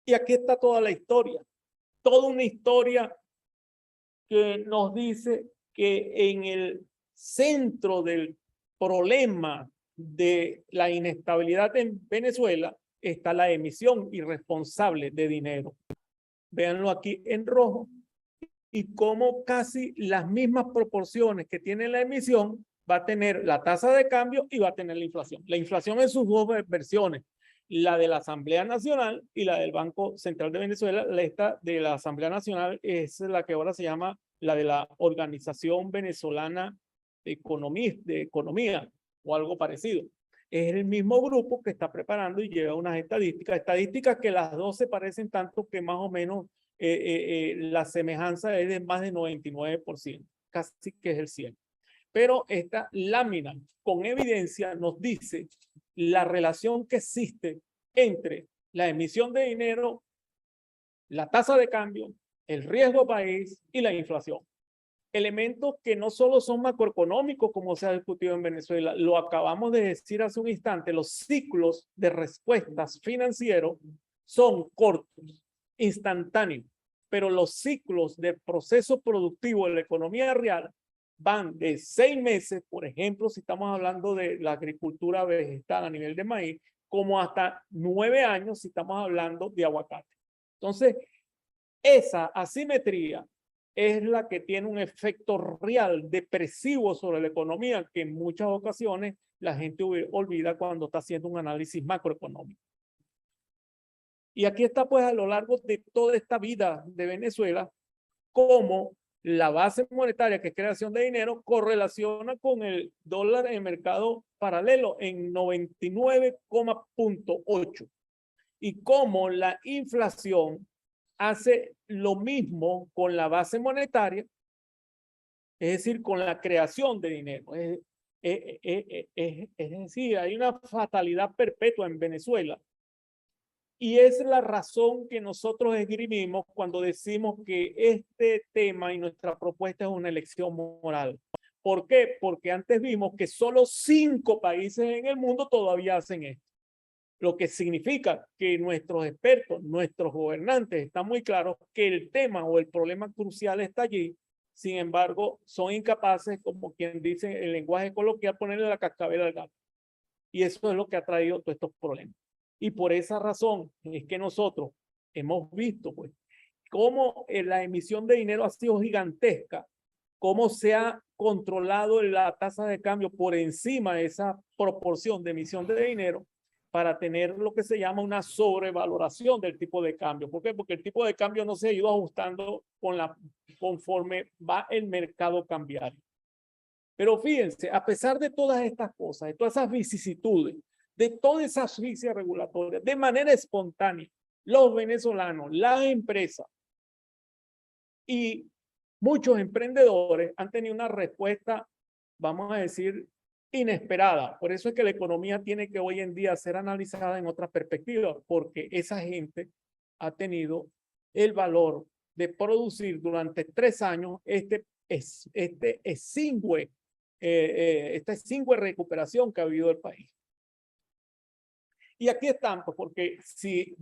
Y aquí está toda la historia, toda una historia que nos dice que en el centro del problema de la inestabilidad en Venezuela está la emisión irresponsable de dinero. Véanlo aquí en rojo y cómo casi las mismas proporciones que tiene la emisión va a tener la tasa de cambio y va a tener la inflación. La inflación en sus dos versiones, la de la Asamblea Nacional y la del Banco Central de Venezuela. Esta de la Asamblea Nacional es la que ahora se llama la de la Organización Venezolana de Economía o algo parecido. Es el mismo grupo que está preparando y lleva unas estadísticas que las dos se parecen tanto que más o menos la semejanza es de más de 99%, casi que es el 100%. Pero esta lámina con evidencia nos dice la relación que existe entre la emisión de dinero, la tasa de cambio, el riesgo país y la inflación. Elementos que no solo son macroeconómicos, como se ha discutido en Venezuela, lo acabamos de decir hace un instante, los ciclos de respuestas financieros son cortos, instantáneos, pero los ciclos del proceso productivo de la economía real van de 6 meses, por ejemplo, si estamos hablando de la agricultura vegetal a nivel de maíz, como hasta 9 años si estamos hablando de aguacate. Entonces, esa asimetría es la que tiene un efecto real depresivo sobre la economía que en muchas ocasiones la gente olvida cuando está haciendo un análisis macroeconómico. Y aquí está pues a lo largo de toda esta vida de Venezuela cómo la base monetaria, que es creación de dinero, correlaciona con el dólar en el mercado paralelo en 99,8 y cómo la inflación hace lo mismo con la base monetaria, es decir, con la creación de dinero. Es decir, hay una fatalidad perpetua en Venezuela y es la razón que nosotros esgrimimos cuando decimos que este tema y nuestra propuesta es una elección moral. ¿Por qué? Porque antes vimos que solo 5 países en el mundo todavía hacen esto. Lo que significa que nuestros expertos, nuestros gobernantes están muy claros que el tema o el problema crucial está allí. Sin embargo, son incapaces, como quien dice en el lenguaje coloquial, ponerle la cascabel al gato. Y eso es lo que ha traído todos estos problemas. Y por esa razón es que nosotros hemos visto pues cómo la emisión de dinero ha sido gigantesca, cómo se ha controlado la tasa de cambio por encima de esa proporción de emisión de dinero para tener lo que se llama una sobrevaloración del tipo de cambio. ¿Por qué? Porque el tipo de cambio no se ha ido ajustando conforme va el mercado cambiario. Pero fíjense, a pesar de todas estas cosas, de todas esas vicisitudes, de toda esa asfixia regulatoria, de manera espontánea, los venezolanos, las empresas y muchos emprendedores han tenido una respuesta, vamos a decir, inesperada. Por eso es que la economía tiene que hoy en día ser analizada en otra perspectiva, porque esa gente ha tenido el valor de producir durante 3 años esta exingüe recuperación que ha habido el país. Y aquí están, pues, porque si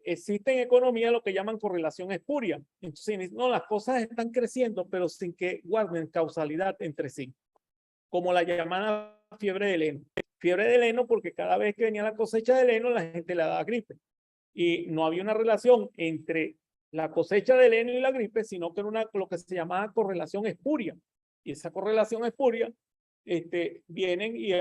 existe en economía lo que llaman correlación espuria. Entonces, no, las cosas están creciendo, pero sin que guarden causalidad entre sí. Como la llamada fiebre del heno. Fiebre del heno porque cada vez que venía la cosecha del heno, la gente le daba gripe. Y no había una relación entre la cosecha del heno y la gripe, sino que era lo que se llamaba correlación espuria. Y esa correlación espuria vienen y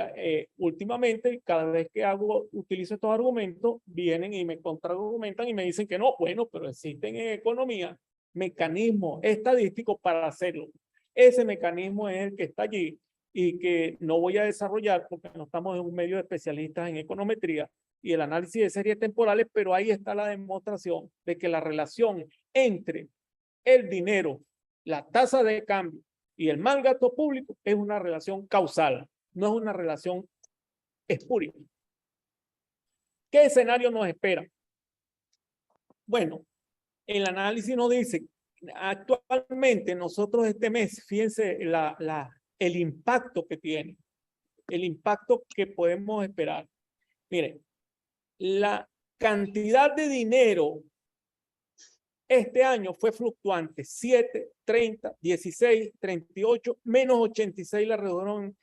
últimamente, cada vez que utilizo estos argumentos, vienen y me contraargumentan y me dicen que no, bueno, pero existen en economía mecanismos estadísticos para hacerlo. Ese mecanismo es el que está allí y que no voy a desarrollar porque no estamos en un medio de especialistas en econometría y el análisis de series temporales, pero ahí está la demostración de que la relación entre el dinero, la tasa de cambio y el mal gasto público es una relación causal, no es una relación espuria. ¿Qué escenario nos espera? Bueno, el análisis nos dice, actualmente nosotros este mes, fíjense el impacto que tiene, el impacto que podemos esperar. Miren, la cantidad de dinero este año fue fluctuante, 7, 30, 16, 38, menos 86 la redujeron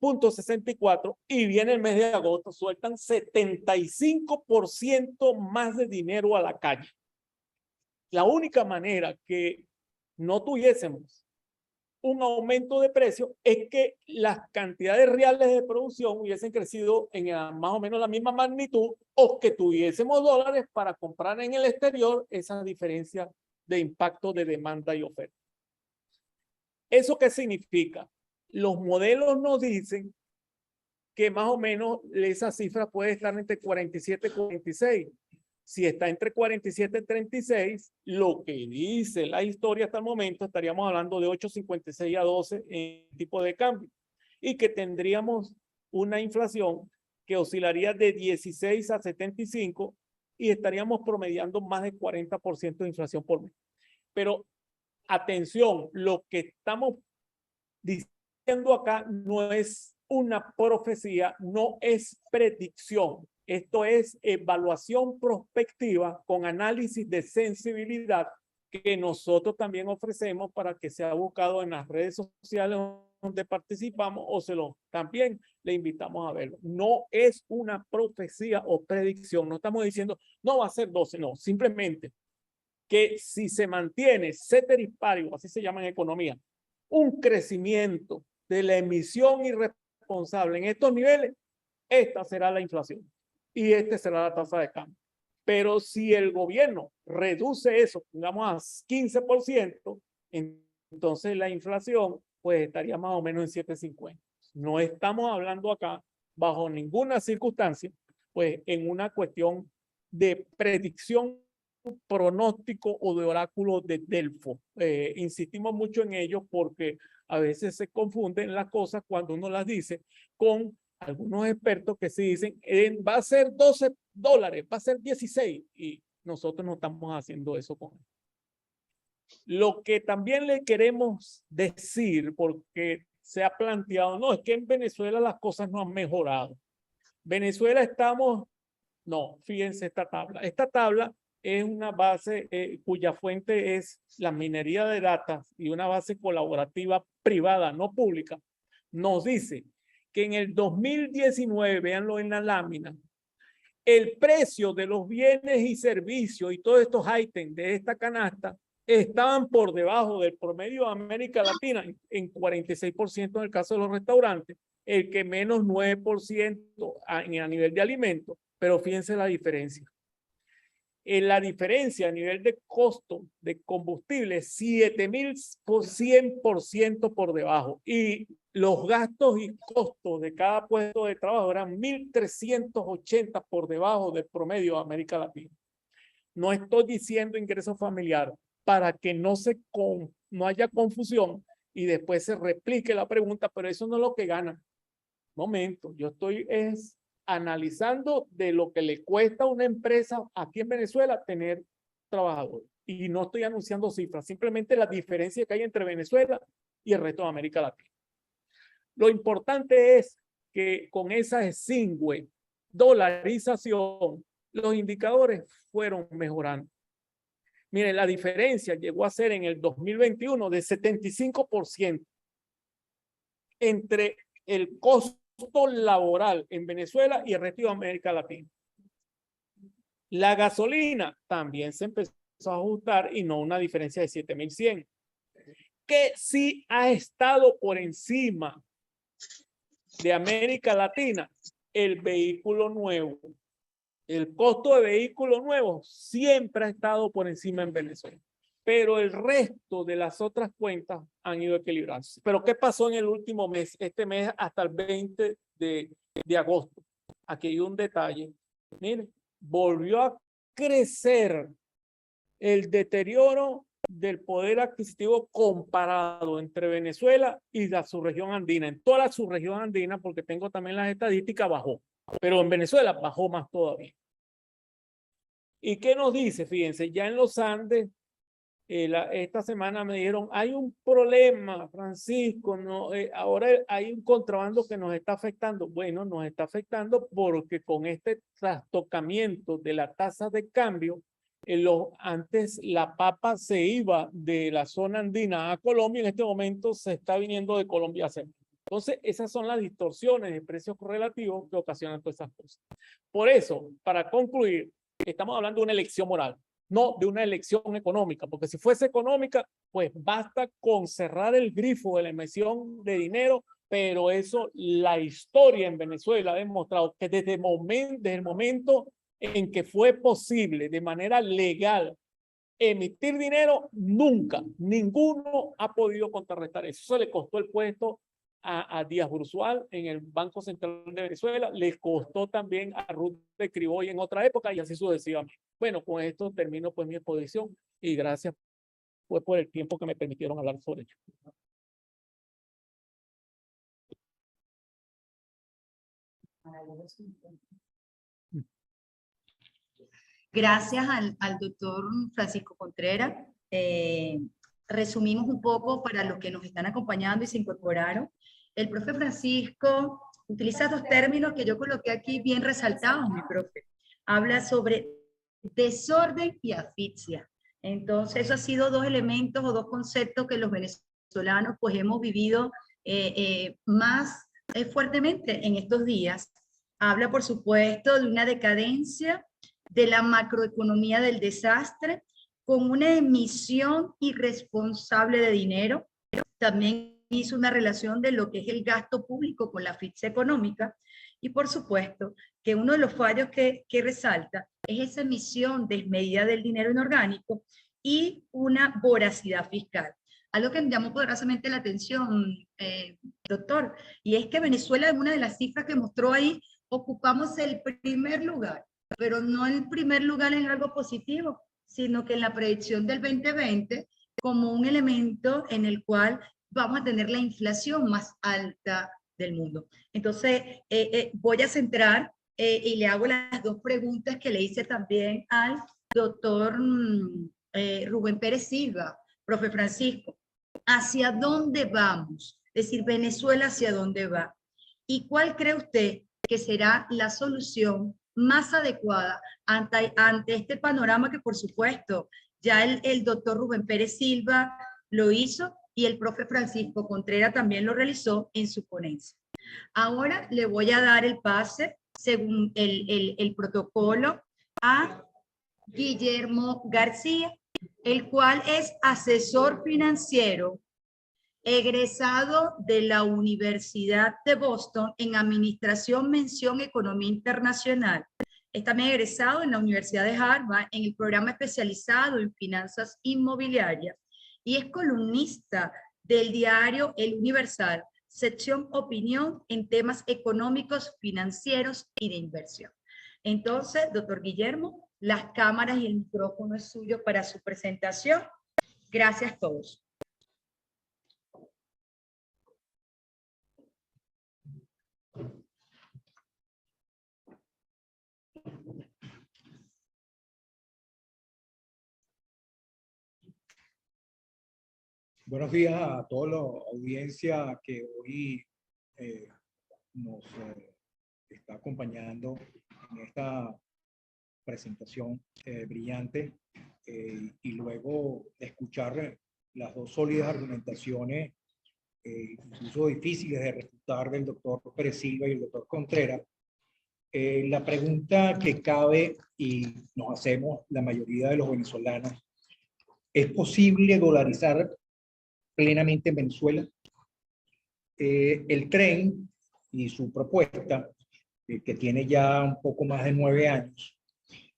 0.64 y viene el mes de agosto, sueltan 75% más de dinero a la calle. La única manera que no tuviésemos un aumento de precio es que las cantidades reales de producción hubiesen crecido en más o menos la misma magnitud o que tuviésemos dólares para comprar en el exterior esa diferencia de impacto de demanda y oferta. ¿Eso qué significa? Los modelos nos dicen que más o menos esa cifra puede estar entre 47 y 46. Si está entre 47 y 36, lo que dice la historia hasta el momento, estaríamos hablando de 8.56 a 12 en tipo de cambio y que tendríamos una inflación que oscilaría de 16 a 75 y estaríamos promediando más de 40% de inflación por mes. Pero atención, lo que estamos diciendo acá no es una profecía, no es predicción. Esto es evaluación prospectiva con análisis de sensibilidad que nosotros también ofrecemos para que sea buscado en las redes sociales donde participamos o también le invitamos a verlo. No es una profecía o predicción. No estamos diciendo no va a ser 12, no. Simplemente que si se mantiene ceteris paribus, así se llama en economía, un crecimiento de la emisión irresponsable en estos niveles, esta será la inflación. Y será la tasa de cambio. Pero si el gobierno reduce eso, digamos a 15%, entonces la inflación pues estaría más o menos en 7.50. No estamos hablando acá bajo ninguna circunstancia, pues en una cuestión de predicción, pronóstico o de oráculo de Delfo. Insistimos mucho en ello porque a veces se confunden las cosas cuando uno las dice con algunos expertos que sí dicen va a ser $12, va a ser 16 y nosotros no estamos haciendo eso con él. Lo que también le queremos decir, porque se ha planteado, no, es que en Venezuela las cosas no han mejorado. Venezuela no, fíjense esta tabla. Esta tabla es una base cuya fuente es la minería de datos y una base colaborativa privada, no pública. Nos dice que en el 2019, véanlo en la lámina, el precio de los bienes y servicios y todos estos ítems de esta canasta estaban por debajo del promedio de América Latina en 46% en el caso de los restaurantes, el que menos 9% a nivel de alimentos, pero fíjense la diferencia. La diferencia a nivel de costo de combustible 7.100% por debajo y los gastos y costos de cada puesto de trabajo eran 1.380 por debajo del promedio de América Latina. No estoy diciendo ingreso familiar para que no haya confusión y después se replique la pregunta, pero eso no es lo que ganan. Momento, yo estoy analizando de lo que le cuesta a una empresa aquí en Venezuela tener trabajadores. Y no estoy anunciando cifras, simplemente la diferencia que hay entre Venezuela y el resto de América Latina. Lo importante es que con esa exingüe dolarización, los indicadores fueron mejorando. Miren, la diferencia llegó a ser en el 2021 de 75% entre el costo laboral en Venezuela y el resto de América Latina. La gasolina también se empezó a ajustar y no una diferencia de 7.100. Que sí ha estado por encima de América Latina, el vehículo nuevo. El costo de vehículo nuevo siempre ha estado por encima en Venezuela, pero el resto de las otras cuentas han ido equilibrarse. Pero ¿qué pasó en el último mes? Este mes hasta el 20 de agosto. Aquí hay un detalle. Miren, volvió a crecer el deterioro del poder adquisitivo comparado entre Venezuela y la subregión andina. En toda la subregión andina, porque tengo también las estadísticas, bajó. Pero en Venezuela bajó más todavía. ¿Y qué nos dice? Fíjense, ya en los Andes, esta semana me dijeron, hay un problema, Francisco, no, ahora hay un contrabando que nos está afectando. Bueno, nos está afectando porque con este trastocamiento de la tasa de cambio, antes la papa se iba de la zona andina a Colombia, en este momento se está viniendo de Colombia hacia México. Entonces, esas son las distorsiones de precios correlativos que ocasionan todas esas cosas. Por eso, para concluir, estamos hablando de una elección moral, no de una elección económica, porque si fuese económica, pues basta con cerrar el grifo de la emisión de dinero, pero eso, la historia en Venezuela ha demostrado que desde el momento en que fue posible de manera legal emitir dinero, nunca, ninguno ha podido contrarrestar eso. Eso le costó el puesto a Díaz Bruzual en el Banco Central de Venezuela, le costó también a Ruth de Criboy en otra época y así sucesivamente. Bueno, con esto termino pues mi exposición y gracias pues por el tiempo que me permitieron hablar sobre ello. Gracias al doctor Francisco Contreras. Resumimos un poco para los que nos están acompañando y se incorporaron. El profe Francisco utiliza dos términos que yo coloqué aquí bien resaltados, mi profe. Habla sobre desorden y asfixia. Entonces, eso ha sido dos elementos o dos conceptos que los venezolanos pues hemos vivido más fuertemente en estos días. Habla, por supuesto, de una decadencia de la macroeconomía del desastre, con una emisión irresponsable de dinero. También hizo una relación de lo que es el gasto público con la asfixia económica. Y por supuesto que uno de los fallos que resalta es esa emisión desmedida del dinero inorgánico y una voracidad fiscal. Algo que me llamó poderosamente la atención, doctor, y es que Venezuela, en una de las cifras que mostró ahí, ocupamos el primer lugar, pero no el primer lugar en algo positivo, sino que en la predicción del 2020 como un elemento en el cual vamos a tener la inflación más alta del mundo. Entonces, voy a centrar y le hago las dos preguntas que le hice también al doctor Rubén Pérez Silva, profe Francisco. ¿Hacia dónde vamos? Es decir, Venezuela, ¿hacia dónde va? ¿Y cuál cree usted que será la solución más adecuada ante este panorama que, por supuesto, ya el doctor Rubén Pérez Silva lo hizo y el profe Francisco Contreras también lo realizó en su ponencia? Ahora le voy a dar el pase, según el protocolo, a Guillermo García, el cual es asesor financiero egresado de la Universidad de Boston en Administración, Mención, Economía Internacional. Es también egresado en la Universidad de Harvard en el programa especializado en Finanzas Inmobiliarias y es columnista del diario El Universal, sección opinión en temas económicos, financieros y de inversión. Entonces, doctor Guillermo, las cámaras y el micrófono es suyo para su presentación. Gracias a todos. Buenos días a toda la audiencia que hoy nos está acompañando en esta presentación brillante y luego de escuchar las dos sólidas argumentaciones, incluso difíciles de refutar, del doctor Pérez Silva y el doctor Contreras. La pregunta que cabe y nos hacemos la mayoría de los venezolanos: ¿es posible dolarizar plenamente en Venezuela? El tren y su propuesta, que tiene ya un poco más de 9 años,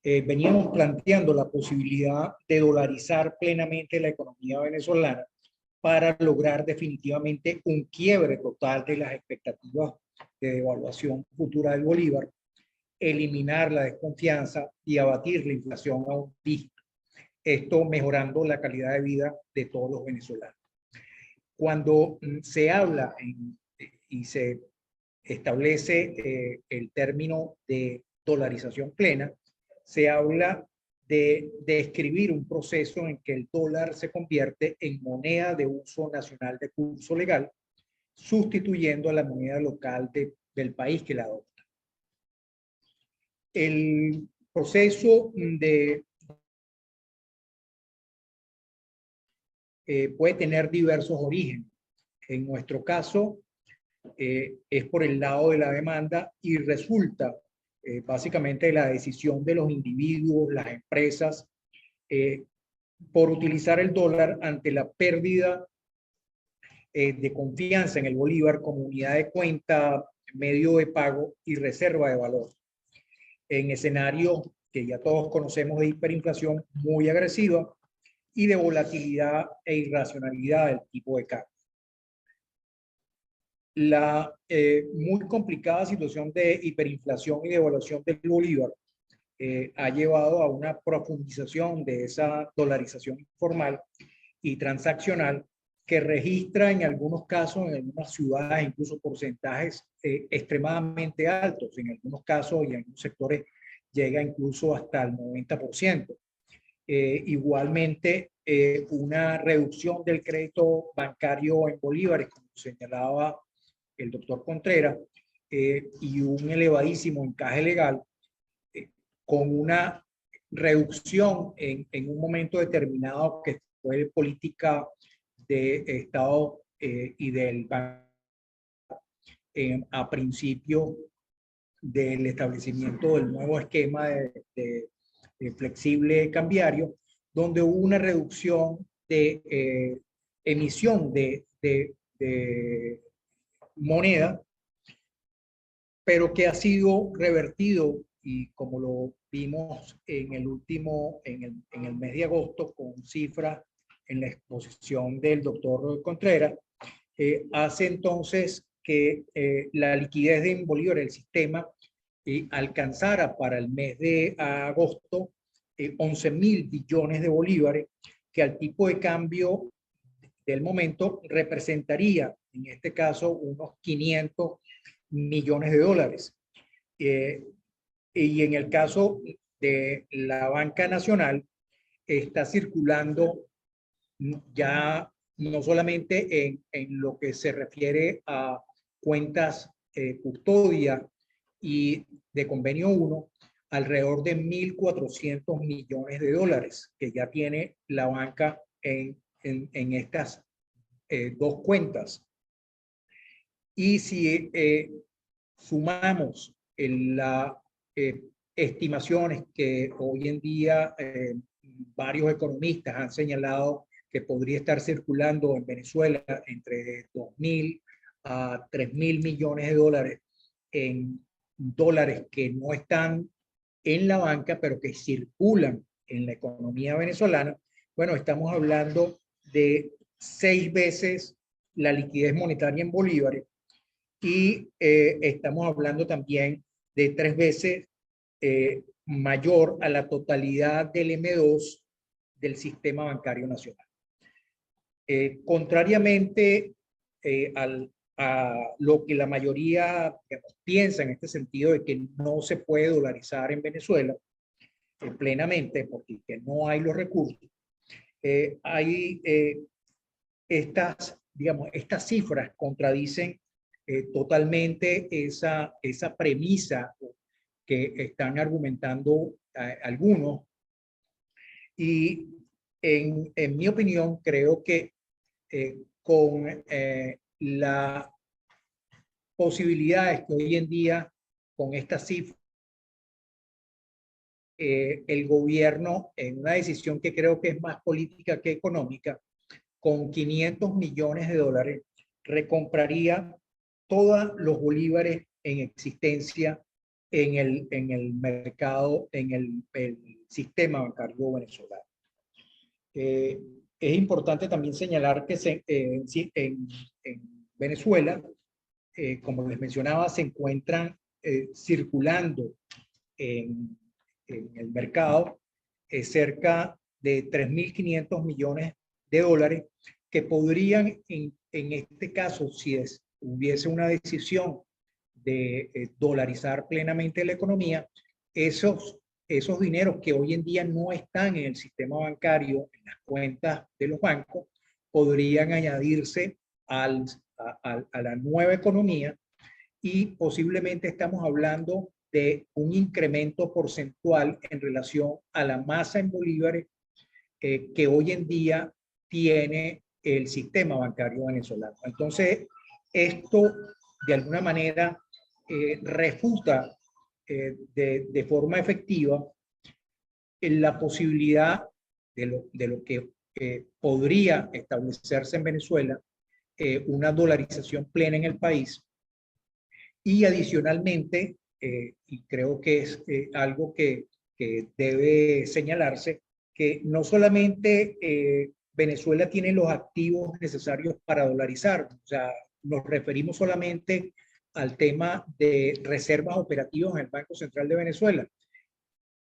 veníamos planteando la posibilidad de dolarizar plenamente la economía venezolana para lograr definitivamente un quiebre total de las expectativas de devaluación futura del bolívar, eliminar la desconfianza y abatir la inflación a un dígito. Esto mejorando la calidad de vida de todos los venezolanos. Cuando se habla y se establece el término de dolarización plena, se habla de describir un proceso en que el dólar se convierte en moneda de uso nacional de curso legal, sustituyendo a la moneda local del país que la adopta. El proceso puede tener diversos orígenes. En nuestro caso, es por el lado de la demanda y resulta básicamente de la decisión de los individuos, las empresas, por utilizar el dólar ante la pérdida de confianza en el bolívar como unidad de cuenta, medio de pago y reserva de valor. En escenarios que ya todos conocemos de hiperinflación muy agresiva y de volatilidad e irracionalidad del tipo de cambio. La muy complicada situación de hiperinflación y devaluación del bolívar ha llevado a una profundización de esa dolarización informal y transaccional que registra en algunos casos, en algunas ciudades, incluso porcentajes extremadamente altos. En algunos casos y en algunos sectores llega incluso hasta el 90%. Igualmente, una reducción del crédito bancario en bolívares, como señalaba el doctor Contreras, y un elevadísimo encaje legal, con una reducción en un momento determinado que fue política de Estado y del banco a principio del establecimiento del nuevo esquema de flexible cambiario, donde hubo una reducción de emisión de moneda, pero que ha sido revertido, y como lo vimos en el mes de agosto con cifras en la exposición del doctor Contreras, hace entonces que la liquidez en bolívar del sistema alcanzara para el mes de agosto 11.000 billones de bolívares, que al tipo de cambio del momento representaría, en este caso, unos 500 millones de dólares. Y en el caso de la banca nacional, está circulando ya no solamente en lo que se refiere a cuentas custodia y de convenio 1, alrededor de 1.400 millones de dólares que ya tiene la banca en estas dos cuentas. Y si sumamos las estimaciones que hoy en día varios economistas han señalado que podría estar circulando en Venezuela entre 2.000 a 3.000 millones de dólares en dólares que no están en la banca, pero que circulan en la economía venezolana, bueno, estamos hablando de 6 veces la liquidez monetaria en bolívares y estamos hablando también de 3 veces mayor a la totalidad del M2 del sistema bancario nacional. Contrariamente a lo que la mayoría piensa en este sentido de que no se puede dolarizar en Venezuela plenamente porque no hay los recursos, hay estas cifras contradicen totalmente esa premisa que están argumentando algunos. Y en mi opinión, creo que con las posibilidades que hoy en día, con estas cifras, el gobierno, en una decisión que creo que es más política que económica, con 500 millones de dólares, recompraría todos los bolívares en existencia en el mercado, en el sistema bancario venezolano. Es importante también señalar que en Venezuela, como les mencionaba, se encuentran circulando en el mercado cerca de 3.500 millones de dólares que podrían, en este caso, si hubiese una decisión de dolarizar plenamente la economía, esos dineros que hoy en día no están en el sistema bancario, en las cuentas de los bancos, podrían añadirse a la nueva economía, y posiblemente estamos hablando de un incremento porcentual en relación a la masa en bolívares que hoy en día tiene el sistema bancario venezolano. Entonces, esto de alguna manera refuta de forma efectiva la posibilidad de lo que podría establecerse en Venezuela, una dolarización plena en el país. Y adicionalmente, y creo que es algo que debe señalarse, que no solamente Venezuela tiene los activos necesarios para dolarizar, o sea, nos referimos solamente al tema de reservas operativas en el Banco Central de Venezuela.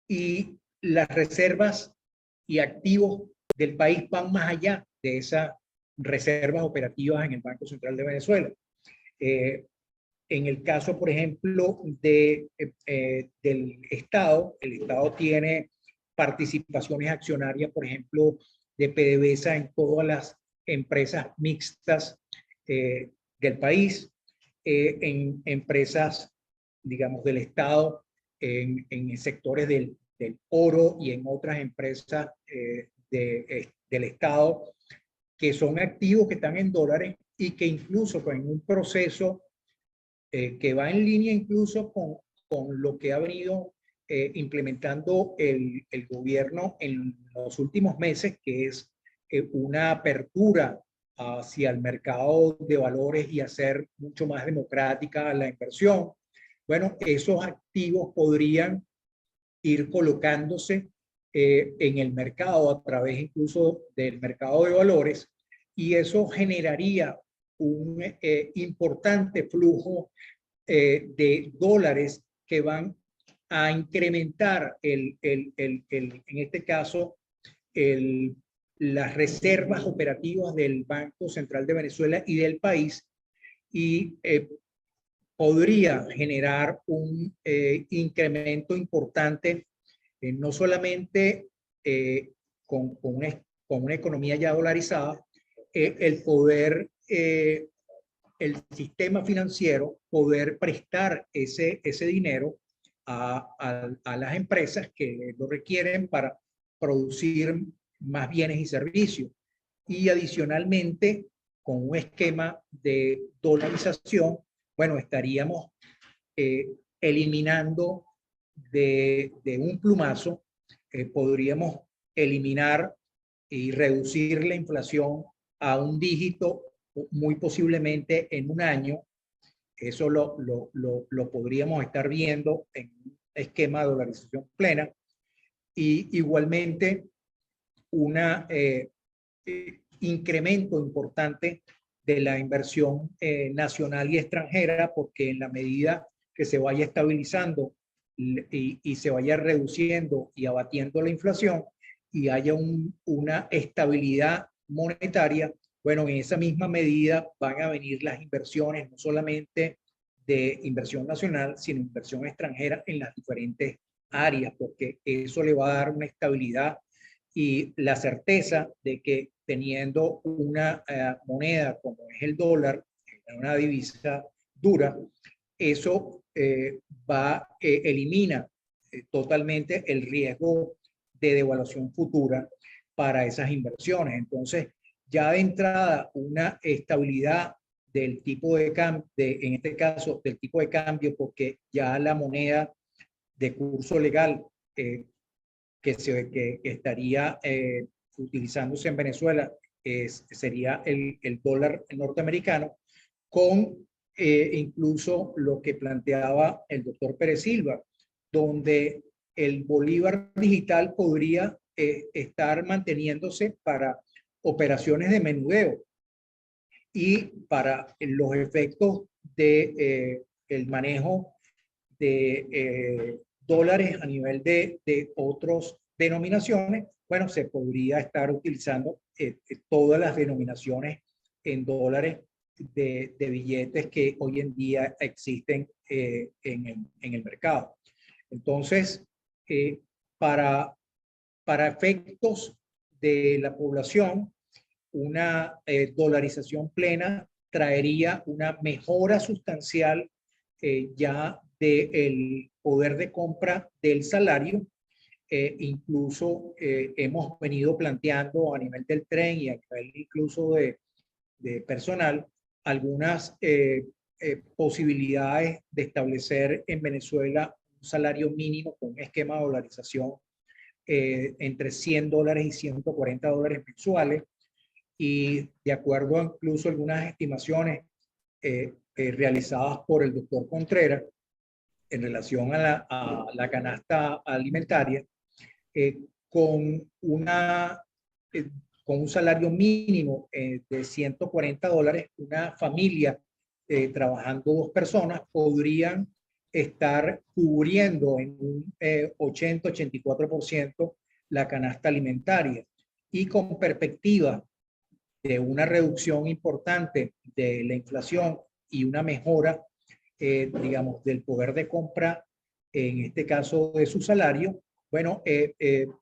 Y las reservas y activos del país van más allá de esas reservas operativas en el Banco Central de Venezuela. En el caso, por ejemplo, del Estado, el Estado tiene participaciones accionarias, por ejemplo, de PDVSA en todas las empresas mixtas del país, en empresas, digamos, del Estado, en sectores del oro y en otras empresas del Estado, que son activos que están en dólares y que incluso en un proceso que va en línea incluso con lo que ha venido implementando el gobierno en los últimos meses, que es una apertura hacia el mercado de valores y hacer mucho más democrática la inversión. Bueno, esos activos podrían ir colocándose en el mercado a través incluso del mercado de valores, y eso generaría un importante flujo de dólares que van a incrementar en este caso las reservas operativas del Banco Central de Venezuela y del país, y podría generar un incremento importante, no solamente con una economía ya dolarizada, el poder, el sistema financiero, poder prestar ese dinero a las empresas que lo requieren para producir más bienes y servicios. Y adicionalmente, con un esquema de dolarización, bueno, estaríamos eliminando de un plumazo, podríamos eliminar y reducir la inflación a un dígito muy posiblemente en un año. Eso lo podríamos estar viendo en un esquema de dolarización plena, y igualmente un incremento importante de la inversión nacional y extranjera, porque en la medida que se vaya estabilizando y se vaya reduciendo y abatiendo la inflación y haya una estabilidad monetaria, bueno, en esa misma medida van a venir las inversiones, no solamente de inversión nacional, sino inversión extranjera en las diferentes áreas, porque eso le va a dar una estabilidad y la certeza de que teniendo una moneda como es el dólar, una divisa dura, eso elimina totalmente el riesgo de devaluación futura para esas inversiones. Entonces, ya de entrada, una estabilidad del tipo de cambio, en este caso, del tipo de cambio, porque ya la moneda de curso legal que estaría utilizándose en Venezuela sería el dólar norteamericano, con incluso lo que planteaba el doctor Pérez Silva, donde el bolívar digital podría estar manteniéndose para operaciones de menudeo y para los efectos de el manejo de dólares a nivel de otras denominaciones. Bueno, se podría estar utilizando todas las denominaciones en dólares de billetes que hoy en día existen en el mercado. Entonces, para efectos de la población, una dolarización plena traería una mejora sustancial ya del poder de compra del salario. Incluso hemos venido planteando a nivel del tren y a nivel incluso de personal algunas posibilidades de establecer en Venezuela un salario mínimo con un esquema de dolarización entre $100 y $140 mensuales, y de acuerdo a incluso algunas estimaciones realizadas por el doctor Contreras en relación a la canasta alimentaria, con un salario mínimo de $140, una familia trabajando 2 personas podrían estar cubriendo en un 80-84% la canasta alimentaria, y con perspectiva de una reducción importante de la inflación y una mejora, digamos, del poder de compra, en este caso de su salario, bueno,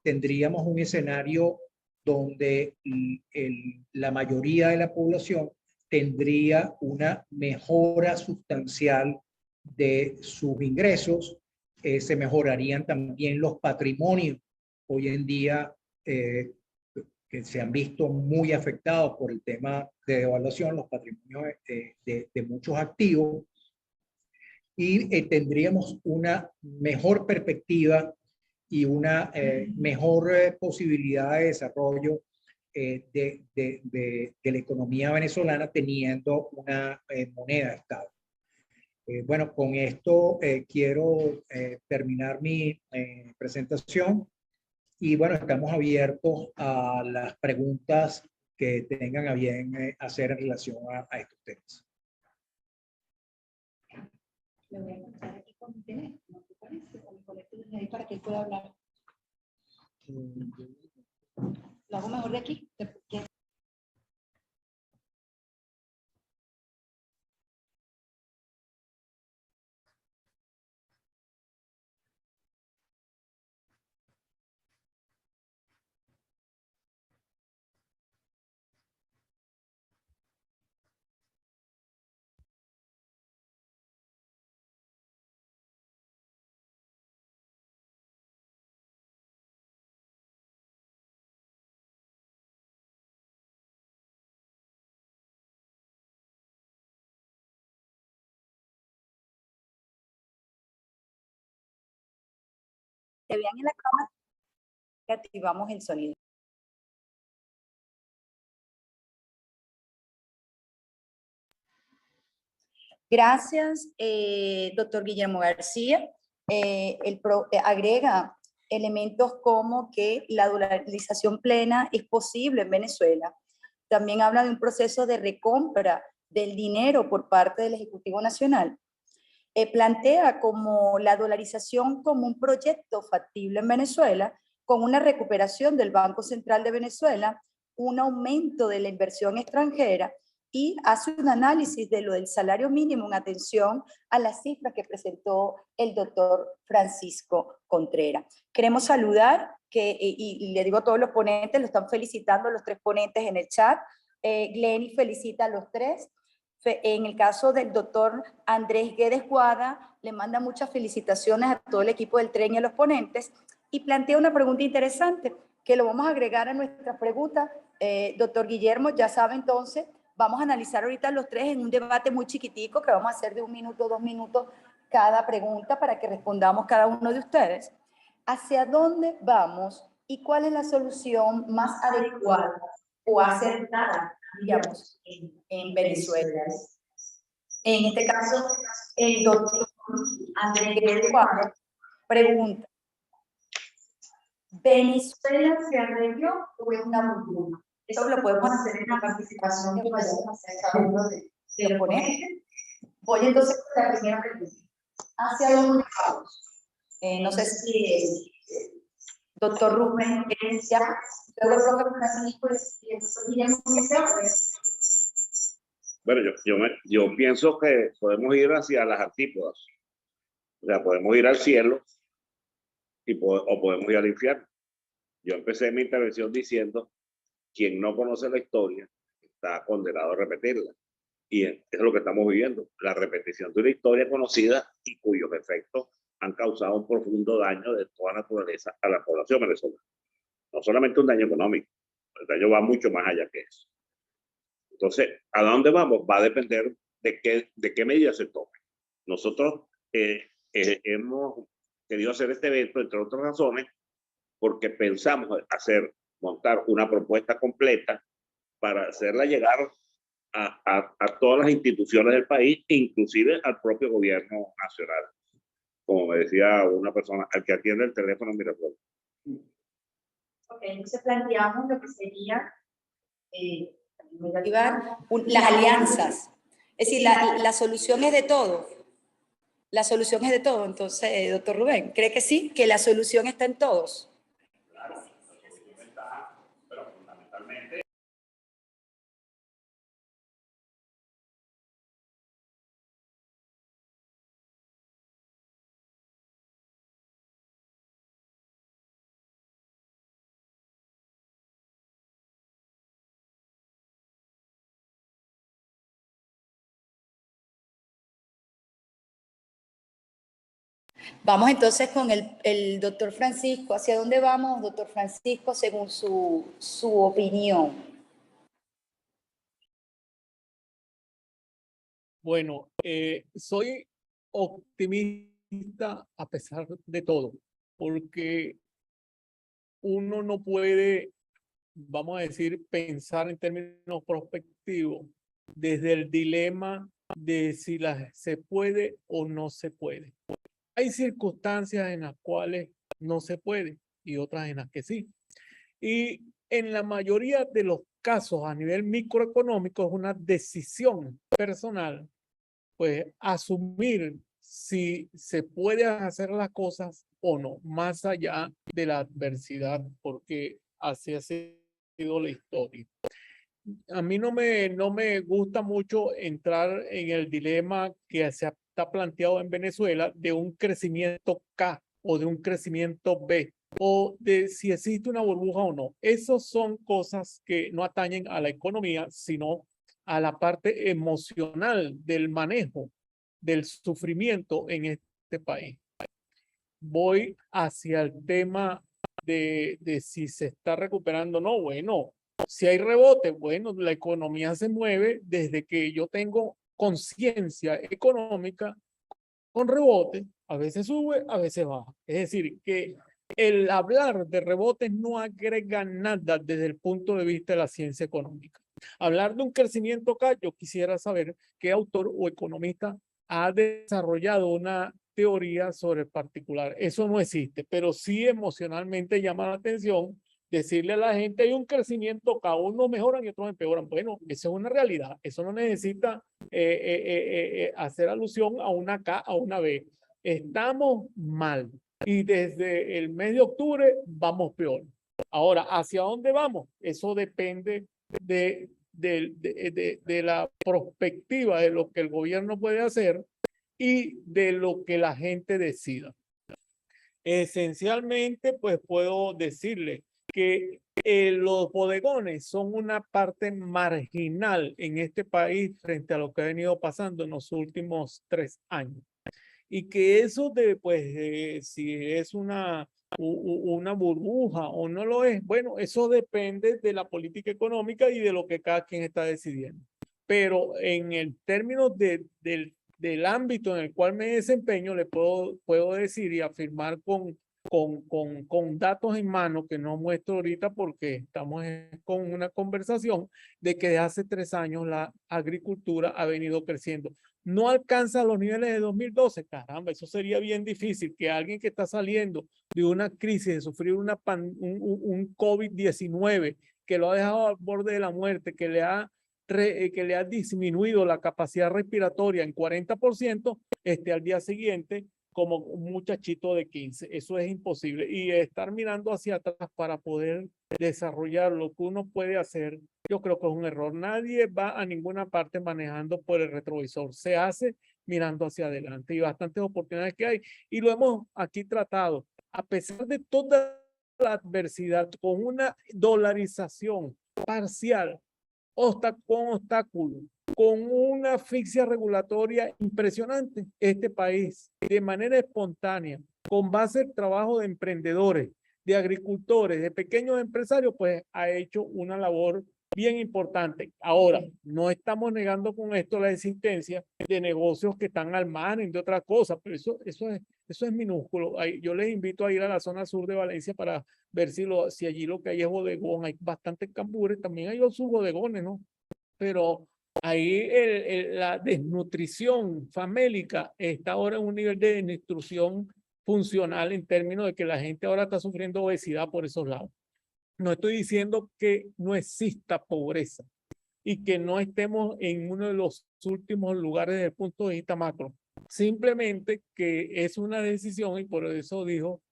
tendríamos un escenario donde la mayoría de la población tendría una mejora sustancial de sus ingresos, se mejorarían también los patrimonios. Hoy en día, que se han visto muy afectados por el tema de devaluación, los patrimonios de muchos activos, y tendríamos una mejor perspectiva y una mejor posibilidad de desarrollo de la economía venezolana teniendo una moneda estable. Bueno, con esto quiero terminar mi presentación. Y bueno, estamos abiertos a las preguntas que tengan a bien hacer en relación a estos temas. Le voy a contar aquí con mi teléfono, ¿te parece? Con mi colegio ahí para que él pueda hablar. Lo hago mejor de aquí. Te vean en la cámara y activamos el sonido. Gracias, doctor Guillermo García. Agrega elementos como que la dolarización plena es posible en Venezuela. También habla de un proceso de recompra del dinero por parte del Ejecutivo Nacional. Plantea como la dolarización como un proyecto factible en Venezuela, con una recuperación del Banco Central de Venezuela, un aumento de la inversión extranjera, y hace un análisis de lo del salario mínimo en atención a las cifras que presentó el doctor Francisco Contreras. Queremos saludar y le digo a todos los ponentes, lo están felicitando los 3 ponentes en el chat. Glenny felicita a los 3. En el caso del doctor Andrés Guedes Guada, le manda muchas felicitaciones a todo el equipo del tren y a los ponentes, y plantea una pregunta interesante, que lo vamos a agregar a nuestra pregunta. Doctor Guillermo, ya sabe, entonces, vamos a analizar ahorita los 3 en un debate muy chiquitico, que vamos a hacer de 1 minuto, 2 minutos cada pregunta para que respondamos cada uno de ustedes. ¿Hacia dónde vamos y cuál es la solución más adecuada o acertada, digamos, en Venezuela? En este caso, el doctor Andrés Guedes Guada pregunta: ¿Venezuela se arregló o es una burbuja? Eso lo podemos hacer en la participación que vayamos a hacer cada uno de los ponentes. Voy entonces con la primera pregunta. ¿Hacia dónde vamos? No sé si doctor Rubén ya, luego el profe Francisco y el profesor Guillermo. Bueno, yo pienso que podemos ir hacia las antípodas. O sea, podemos ir al cielo o podemos ir al infierno. Yo empecé mi intervención diciendo: quien no conoce la historia está condenado a repetirla. Y eso es lo que estamos viviendo, la repetición de una historia conocida y cuyos efectos han causado un profundo daño de toda naturaleza a la población venezolana. No solamente un daño económico, el daño va mucho más allá que eso. Entonces, ¿a dónde vamos? Va a depender de qué medidas se tomen. Nosotros hemos querido hacer este evento, entre otras razones, porque pensamos montar una propuesta completa para hacerla llegar a todas las instituciones del país, inclusive al propio gobierno nacional. Como me decía una persona, al que atiende el teléfono Miraflores. Ok, entonces planteamos lo que sería las alianzas. Es decir, la solución es de todo. La solución es de todo. Entonces, doctor Rubén, ¿cree que sí? ¿Que la solución está en todos? Claro, la solución está, pero fundamentalmente. Vamos entonces con el doctor Francisco. ¿Hacia dónde vamos, doctor Francisco, según su opinión? Bueno, soy optimista a pesar de todo, porque uno no puede, vamos a decir, pensar en términos prospectivos desde el dilema de si se puede o no se puede. Hay circunstancias en las cuales no se puede y otras en las que sí. Y en la mayoría de los casos a nivel microeconómico es una decisión personal, pues asumir si se puede hacer las cosas o no, más allá de la adversidad, porque así ha sido la historia. A mí no me gusta mucho entrar en el dilema que se está planteado en Venezuela de un crecimiento K o de un crecimiento B, o de si existe una burbuja o no. Esas son cosas que no atañen a la economía, sino a la parte emocional del manejo del sufrimiento en este país. Voy hacia el tema de si se está recuperando o no. Bueno, si hay rebote, bueno, la economía se mueve desde que yo tengo conciencia económica con rebote. A veces sube, a veces baja. Es decir, que el hablar de rebotes no agrega nada desde el punto de vista de la ciencia económica. Hablar de un crecimiento acá, yo quisiera saber qué autor o economista ha desarrollado una teoría sobre el particular. Eso no existe, pero sí emocionalmente llama la atención decirle a la gente hay un crecimiento acá, unos mejoran y otros empeoran. Bueno, eso es una realidad. Eso no necesita hacer alusión a una K, a una B. Estamos mal y desde el mes de octubre vamos peor. Ahora, ¿hacia dónde vamos? Eso depende de la perspectiva de lo que el gobierno puede hacer y de lo que la gente decida. Esencialmente, pues puedo decirle que los bodegones son una parte marginal en este país frente a lo que ha venido pasando en los últimos 3 años. Y que eso de, pues, si es una burbuja o no lo es, bueno, eso depende de la política económica y de lo que cada quien está decidiendo. Pero en el término del ámbito en el cual me desempeño, le puedo decir y afirmar con datos en mano que no muestro ahorita porque estamos con una conversación de que de hace 3 años la agricultura ha venido creciendo. No alcanza los niveles de 2012, caramba, eso sería bien difícil que alguien que está saliendo de una crisis, de sufrir un COVID-19, que lo ha dejado al borde de la muerte, que le ha disminuido la capacidad respiratoria en 40%, al día siguiente como un muchachito de 15. Eso es imposible. Y estar mirando hacia atrás para poder desarrollar lo que uno puede hacer, yo creo que es un error. Nadie va a ninguna parte manejando por el retrovisor. Se hace mirando hacia adelante y bastantes oportunidades que hay. Y lo hemos aquí tratado. A pesar de toda la adversidad, con una dolarización parcial, con obstáculos, con una asfixia regulatoria impresionante, este país, de manera espontánea, con base al trabajo de emprendedores, de agricultores, de pequeños empresarios, pues ha hecho una labor bien importante. Ahora, no estamos negando con esto la existencia de negocios que están al margen de otras cosas, pero eso es minúsculo. Yo les invito a ir a la zona sur de Valencia para ver si allí lo que hay es bodegón. Hay bastantes cambures, también hay sus bodegones, ¿no? Pero ahí la desnutrición famélica está ahora en un nivel de desnutrición funcional en términos de que la gente ahora está sufriendo obesidad por esos lados. No estoy diciendo que no exista pobreza y que no estemos en uno de los últimos lugares desde el punto de vista macro. Simplemente que es una decisión y por eso digo,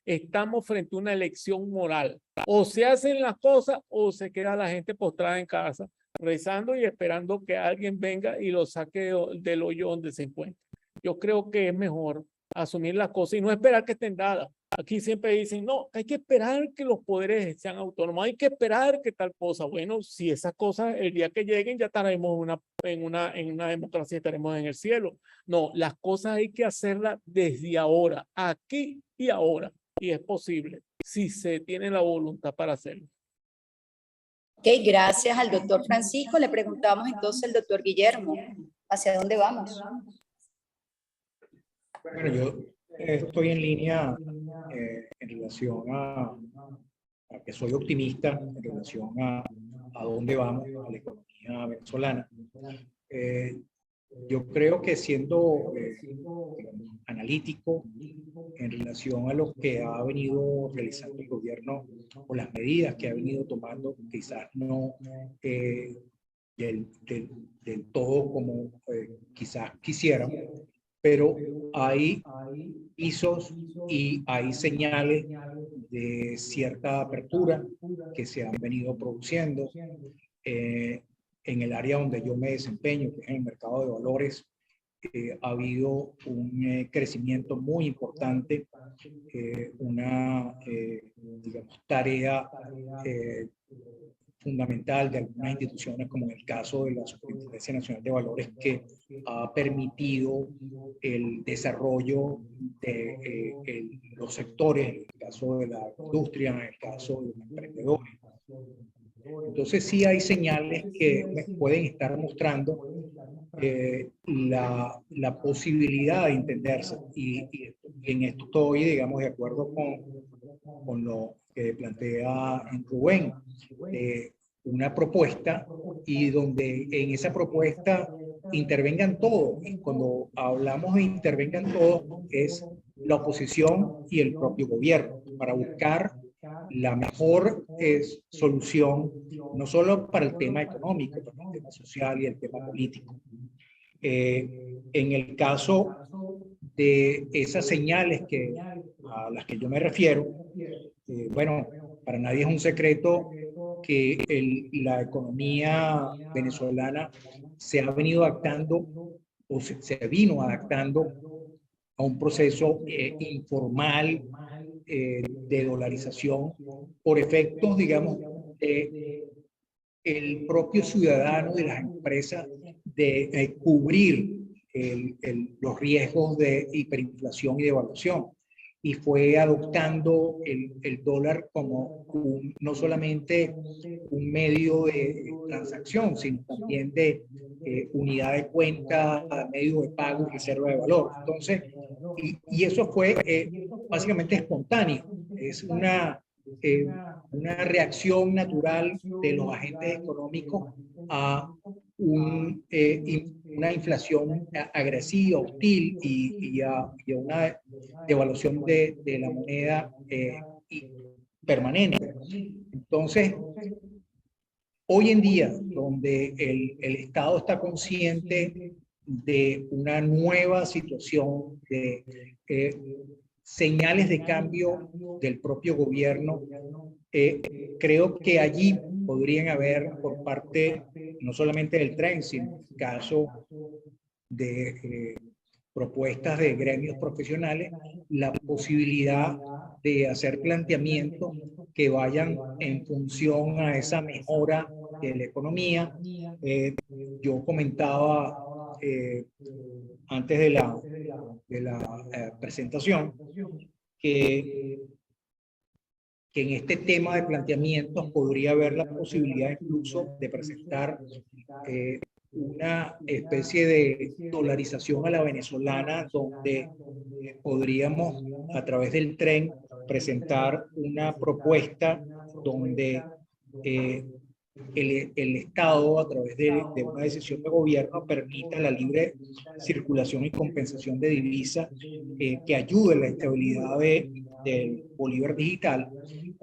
estamos frente a una elección moral. O se hacen las cosas o se queda la gente postrada en casa, rezando y esperando que alguien venga y lo saque del hoyo donde se encuentra. Yo creo que es mejor asumir las cosas y no esperar que estén dadas. Aquí siempre dicen, no, hay que esperar que los poderes sean autónomos, hay que esperar que tal cosa. Bueno, si esas cosas el día que lleguen ya estaremos en una democracia, estaremos en el cielo. No, las cosas hay que hacerlas desde ahora, aquí y ahora. Y es posible si se tiene la voluntad para hacerlo. Ok, gracias al doctor Francisco. Le preguntamos entonces al doctor Guillermo, ¿hacia dónde vamos? Bueno, yo estoy en línea en relación a que soy optimista en relación a dónde vamos a la economía venezolana. Yo creo que siendo analítico en relación a lo que ha venido realizando el gobierno o las medidas que ha venido tomando, quizás no del todo como quizás quisiéramos, pero hay visos y hay señales de cierta apertura que se han venido produciendo. En el área donde yo me desempeño, que es en el mercado de valores, ha habido un crecimiento muy importante, una digamos, tarea fundamental de algunas instituciones, como en el caso de la Superintendencia Nacional de Valores, que ha permitido el desarrollo de los sectores, en el caso de la industria, en el caso de los emprendedores. Entonces sí hay señales que pueden estar mostrando la posibilidad de entenderse y en esto estoy, digamos, de acuerdo con lo que plantea Rubén, una propuesta y donde en esa propuesta intervengan todos. Y cuando hablamos de intervengan todos es la oposición y el propio gobierno para buscar la mejor solución, no solo para el tema económico, para el tema social y el tema político. En el caso de esas señales a las que yo me refiero, bueno, para nadie es un secreto que la economía venezolana se ha venido adaptando o se vino adaptando un proceso informal de dolarización por efectos, digamos, el propio ciudadano de las empresas de cubrir los riesgos de hiperinflación y devaluación. Y fue adoptando el dólar como no solamente un medio de transacción, sino también de unidad de cuenta, medio de pago y reserva de valor. Entonces, y eso fue básicamente espontáneo. Es una reacción natural de los agentes económicos a una inflación agresiva, hostil y a una devaluación de la moneda permanente. Entonces, hoy en día, donde el Estado está consciente de una nueva situación, de señales de cambio del propio gobierno, creo que allí podrían haber por parte no solamente del tren, sino en caso de propuestas de gremios profesionales, la posibilidad de hacer planteamientos que vayan en función a esa mejora de la economía. Yo comentaba antes de la presentación que en este tema de planteamientos podría haber la posibilidad incluso de presentar una especie de dolarización a la venezolana, donde podríamos a través del tren presentar una propuesta donde el Estado, a través de una decisión de gobierno, permita la libre circulación y compensación de divisas que ayude a la estabilidad del bolívar digital,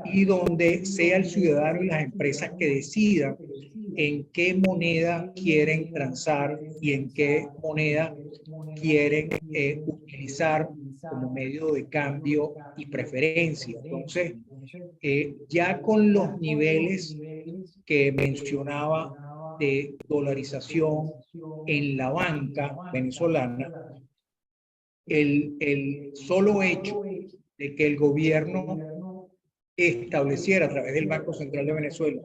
y donde sea el ciudadano y las empresas que decidan en qué moneda quieren transar y en qué moneda quieren utilizar como medio de cambio y preferencia. Entonces, ya con los niveles que mencionaba de dolarización en la banca venezolana, el solo hecho de que el gobierno estableciera a través del Banco Central de Venezuela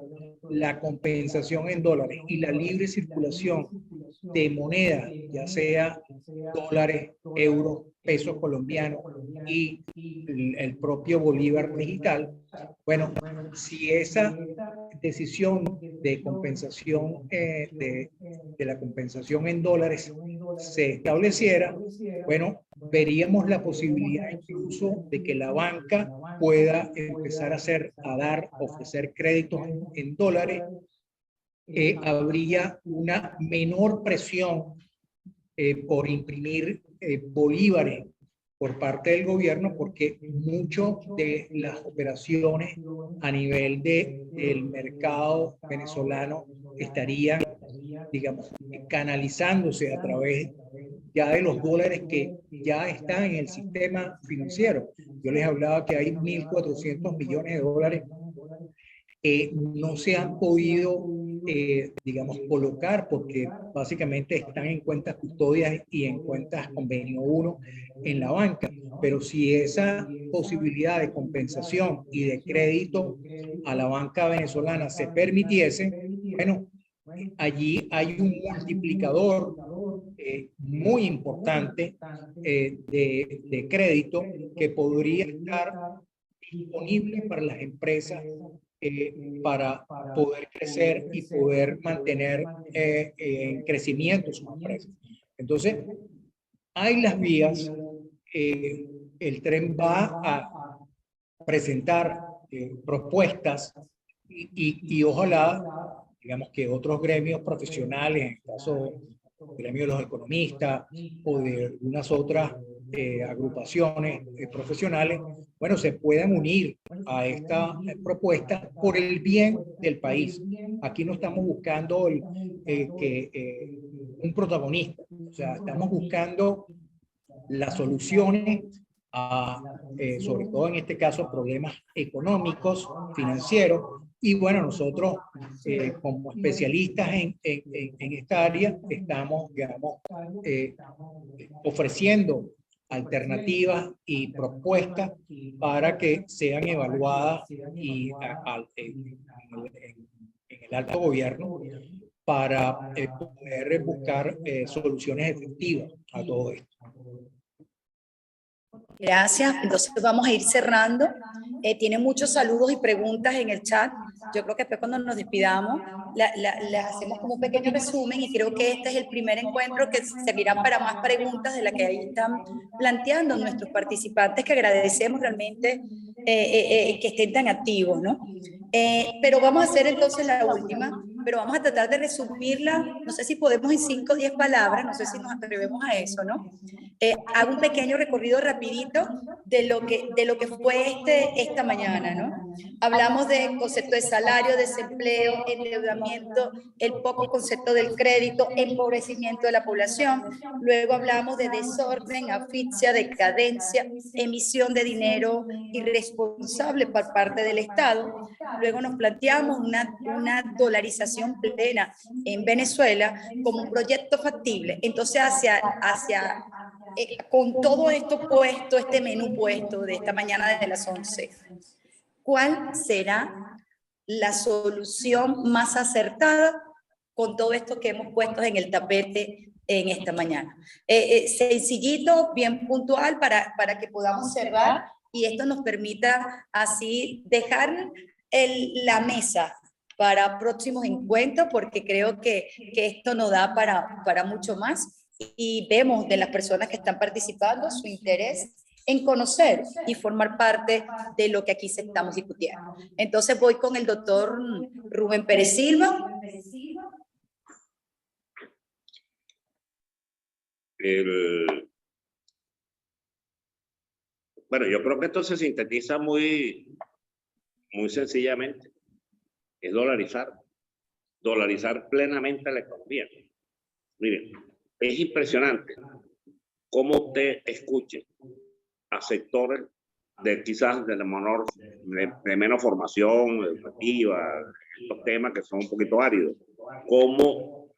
la compensación en dólares y la libre circulación de moneda, ya sea dólares, euros, pesos colombianos y el propio bolívar digital. Bueno, si esa decisión de compensación, de la compensación en dólares se estableciera, bueno, veríamos la posibilidad incluso de que la banca pueda empezar a ofrecer créditos en dólares. Habría una menor presión por imprimir bolívares por parte del gobierno, porque muchas de las operaciones a nivel del mercado venezolano estarían, digamos, canalizándose a través ya de los dólares que ya están en el sistema financiero. Yo les hablaba que hay 1.400 millones de dólares que no se han podido, digamos, colocar porque básicamente están en cuentas custodias y en cuentas convenio 1 en la banca. Pero si esa posibilidad de compensación y de crédito a la banca venezolana se permitiese, bueno, allí hay un multiplicador muy importante de crédito que podría estar disponible para las empresas para poder crecer y poder mantener en crecimiento sus empresas. Entonces, hay las vías. El tren va a presentar propuestas y ojalá, digamos, que otros gremios profesionales, en el caso del gremio de los economistas o de algunas otras agrupaciones profesionales, bueno, se puedan unir a esta propuesta por el bien del país. Aquí no estamos buscando un protagonista, o sea, estamos buscando las soluciones a, sobre todo en este caso, problemas económicos, financieros. Y bueno, nosotros como especialistas en esta área estamos, digamos, ofreciendo alternativas y propuestas para que sean evaluadas y en el alto gobierno para poder buscar soluciones efectivas a todo esto. Gracias. Entonces vamos a ir cerrando. Tienen muchos saludos y preguntas en el chat. Yo creo que después cuando nos despidamos, les hacemos como un pequeño resumen y creo que este es el primer encuentro que servirá para más preguntas de las que ahí están planteando nuestros participantes, que agradecemos realmente que estén tan activos, ¿no? Pero vamos a hacer entonces la última, pero vamos a tratar de resumirla, no sé si podemos en 5 o 10 palabras, no sé si nos atrevemos a eso, ¿no? Hago un pequeño recorrido rapidito de lo que fue esta mañana, ¿no? Hablamos de concepto de salario, desempleo, endeudamiento, el poco concepto del crédito, empobrecimiento de la población. Luego hablamos de desorden, asfixia, decadencia, emisión de dinero irresponsable por parte del Estado. Luego nos planteamos una dolarización plena en Venezuela como un proyecto factible. Entonces, con todo esto puesto, este menú puesto de esta mañana desde las 11, ¿cuál será la solución más acertada con todo esto que hemos puesto en el tapete en esta mañana? Sencillito, bien puntual para que podamos cerrar y esto nos permita así dejar la mesa para próximos encuentros, porque creo que esto nos da para mucho más. Y vemos de las personas que están participando su interés en conocer y formar parte de lo que aquí se estamos discutiendo. Entonces voy con el doctor Rubén Pérez Silva. Bueno, yo creo que esto se sintetiza muy sencillamente. Es dolarizar plenamente la economía. Miren, es impresionante cómo usted escuche a sectores de quizás de menos formación educativa, estos temas que son un poquito áridos, cómo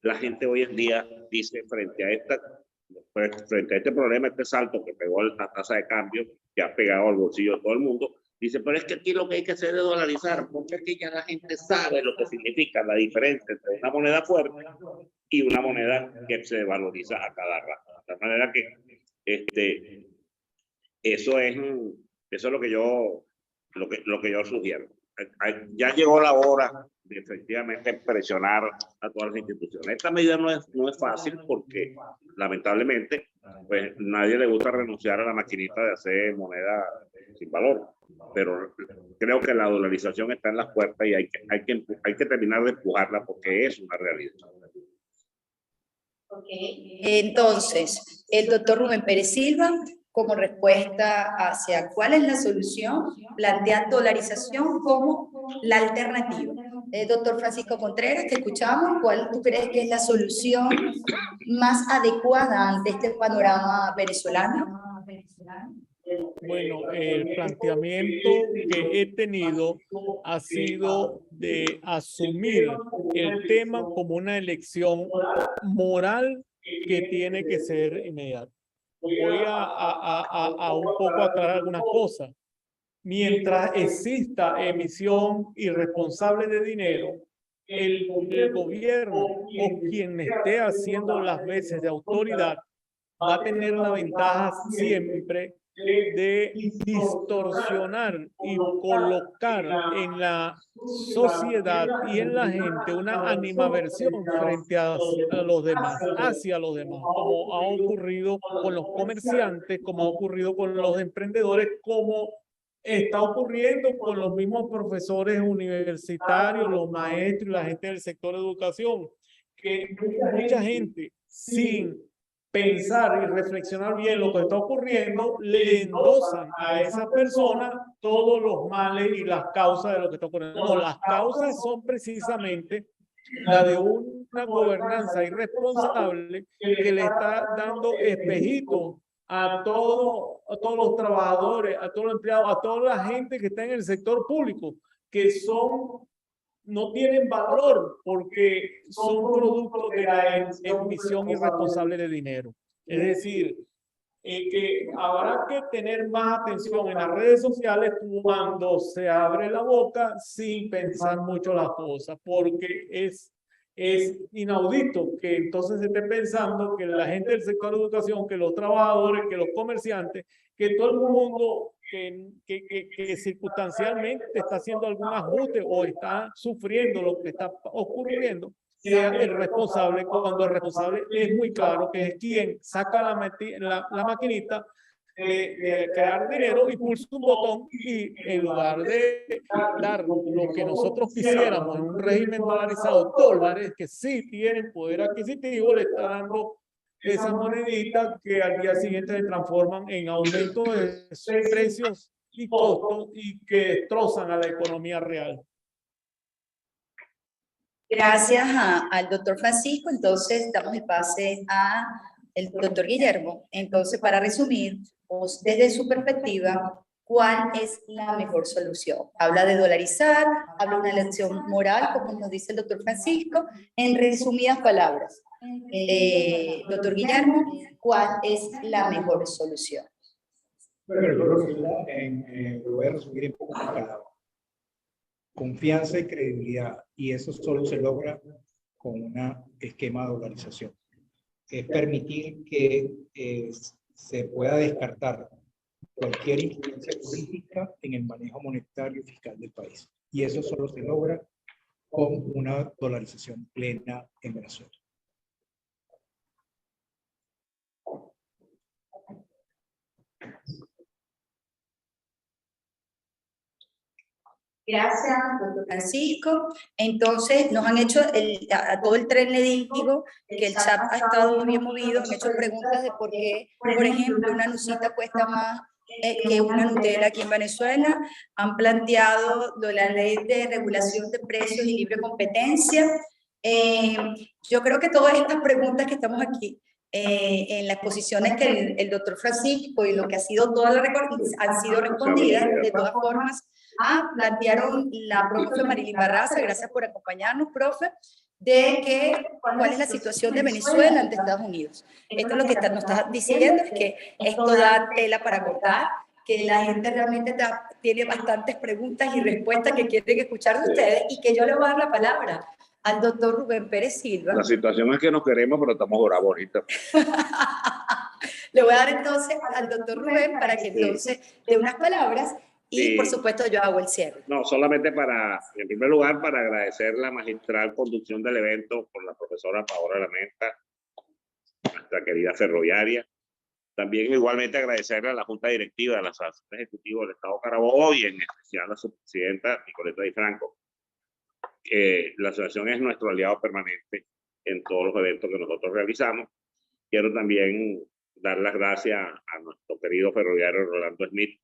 la gente hoy en día dice frente a este problema, este salto que pegó la tasa de cambio, que ha pegado al bolsillo de todo el mundo, dice, pero es que aquí lo que hay que hacer es dolarizar, porque aquí ya la gente sabe lo que significa la diferencia entre una moneda fuerte y una moneda que se valoriza a cada rato. De manera que eso es lo que yo sugiero. Ya llegó la hora de efectivamente presionar a todas las instituciones. Esta medida no es fácil porque lamentablemente pues nadie le gusta renunciar a la maquinita de hacer moneda sin valor, pero creo que la dolarización está en las puertas y hay que terminar de empujarla porque es una realidad. Entonces, el doctor Rubén Pérez Silva, como respuesta hacia cuál es la solución, plantea dolarización como la alternativa. Doctor Francisco Contreras, te escuchamos. ¿Cuál tú crees que es la solución más adecuada ante este panorama venezolano? Bueno, el planteamiento que he tenido ha sido de asumir el tema como una elección moral que tiene que ser inmediata. Voy a un poco aclarar algunas cosas. Mientras exista emisión irresponsable de dinero, el gobierno o quien esté haciendo las veces de autoridad va a tener la ventaja siempre de distorsionar y colocar en la sociedad y en la gente una animadversión frente a los demás, hacia los demás, como ha ocurrido con los comerciantes, como ha ocurrido con los emprendedores, como está ocurriendo con los mismos profesores universitarios, los maestros y la gente del sector de educación, que mucha gente sin pensar y reflexionar bien lo que está ocurriendo, le endosan a esa persona todos los males y las causas de lo que está ocurriendo. No, las causas son precisamente la de una gobernanza irresponsable que le está dando espejito a todos los trabajadores, a todos los empleados, a toda la gente que está en el sector público, que no tienen valor porque son producto de la emisión irresponsable de dinero. Es decir, que habrá que tener más atención en las redes sociales cuando se abre la boca sin pensar mucho las cosas, porque es inaudito que entonces se esté pensando que la gente del sector de educación, que los trabajadores, que los comerciantes, que todo el mundo que circunstancialmente está haciendo algún ajuste o está sufriendo lo que está ocurriendo, sea el responsable, cuando el responsable es muy claro que es quien saca la maquinita de crear dinero y pulsa un botón, y en lugar de dar lo que nosotros quisiéramos en un régimen dolarizado, dólares que sí tienen poder adquisitivo, le está dando esas moneditas que al día siguiente se transforman en aumento de precios y costos y que destrozan a la economía real. Gracias al doctor Francisco. Entonces, damos el pase al doctor Guillermo. Entonces, para resumir, desde su perspectiva, ¿cuál es la mejor solución? Habla de dolarizar, habla de una elección moral, como nos dice el doctor Francisco. En resumidas palabras, doctor Guillermo, ¿cuál es la mejor solución? Bueno, yo creo que lo voy a resumir en pocas palabras. Confianza y credibilidad, y eso solo se logra con un esquema de dolarización. Es permitir que se pueda descartar cualquier influencia política en el manejo monetario y fiscal del país. Y eso solo se logra con una dolarización plena en Venezuela. Gracias, doctor Francisco. Entonces, nos han hecho, a todo el tren le digo que el chat ha estado bien movido, han hecho preguntas de por qué, por ejemplo, una nucita cuesta más que una Nutella aquí en Venezuela. Han planteado la ley de regulación de precios y libre competencia. Yo creo que todas estas preguntas que estamos aquí, en las posiciones que el doctor Francisco y lo que ha sido toda la han sido respondidas. De todas formas, plantearon la profe Marilyn Barraza, gracias por acompañarnos, profe, de que cuál es la situación de Venezuela ante Estados Unidos. Esto es lo que nos está diciendo, es que esto da tela para cortar, que la gente realmente tiene bastantes preguntas y respuestas que quieren escuchar de ustedes, y que yo le voy a dar la palabra al doctor Rubén Pérez Silva. La situación es que nos queremos, pero estamos bravos ahorita. Le voy a dar entonces al doctor Rubén para que entonces dé unas palabras. Y, por supuesto, yo hago el cierre. No, solamente en primer lugar, para agradecer la magistral conducción del evento por la profesora Paola Lamenta, nuestra querida ferroviaria. También igualmente agradecerle a la Junta Directiva de la Asociación Ejecutiva del Estado Carabobo y en especial a su presidenta, Nicoleta Di Franco. La asociación es nuestro aliado permanente en todos los eventos que nosotros realizamos. Quiero también dar las gracias a nuestro querido ferroviario Rolando Smith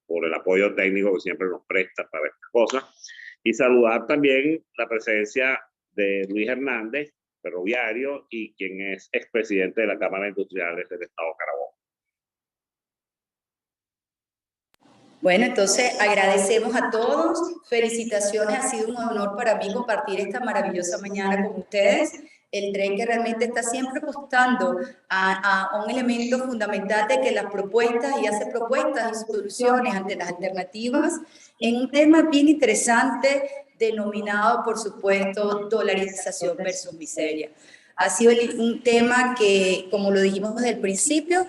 por el apoyo técnico que siempre nos presta para estas cosas, y saludar también la presencia de Luis Hernández, ferroviario, y quien es expresidente de la Cámara de Industriales del Estado Carabobo. Bueno, entonces agradecemos a todos, felicitaciones, ha sido un honor para mí compartir esta maravillosa mañana con ustedes. El tren que realmente está siempre apostando a un elemento fundamental de que las propuestas, y hace propuestas y soluciones ante las alternativas, en un tema bien interesante denominado, por supuesto, dolarización versus miseria. Ha sido un tema que, como lo dijimos desde el principio,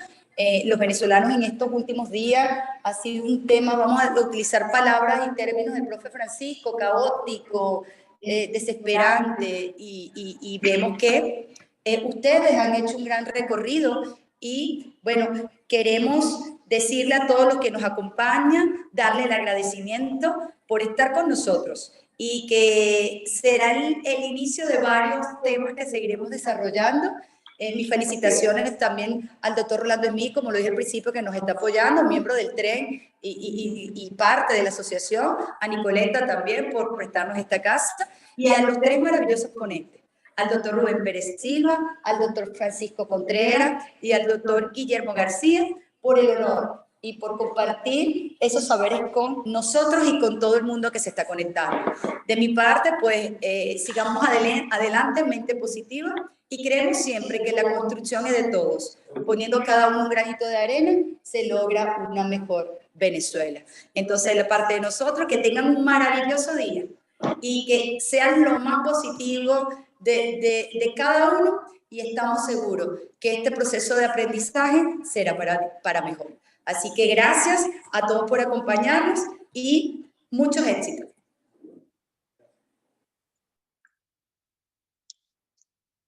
los venezolanos en estos últimos días ha sido un tema, vamos a utilizar palabras y términos del profe Francisco, caótico, desesperante, y vemos que ustedes han hecho un gran recorrido, y bueno, queremos decirle a todos los que nos acompañan, darle el agradecimiento por estar con nosotros, y que será el inicio de varios temas que seguiremos desarrollando. Mis felicitaciones también al doctor Rolando Smith, como lo dije al principio, que nos está apoyando, miembro del tren y parte de la asociación, a Nicoleta también por prestarnos esta casa, y a los tres maravillosos ponentes, al doctor Rubén Pérez Silva, al doctor Francisco Contreras y al doctor Guillermo García, por el honor y por compartir esos saberes con nosotros y con todo el mundo que se está conectando. De mi parte, pues sigamos adelante, mente positiva, y creemos siempre que la construcción es de todos. Poniendo cada uno un granito de arena, se logra una mejor Venezuela. Entonces, de la parte de nosotros, que tengan un maravilloso día y que sean lo más positivo de cada uno, y estamos seguros que este proceso de aprendizaje será para mejor. Así que gracias a todos por acompañarnos y muchos éxitos.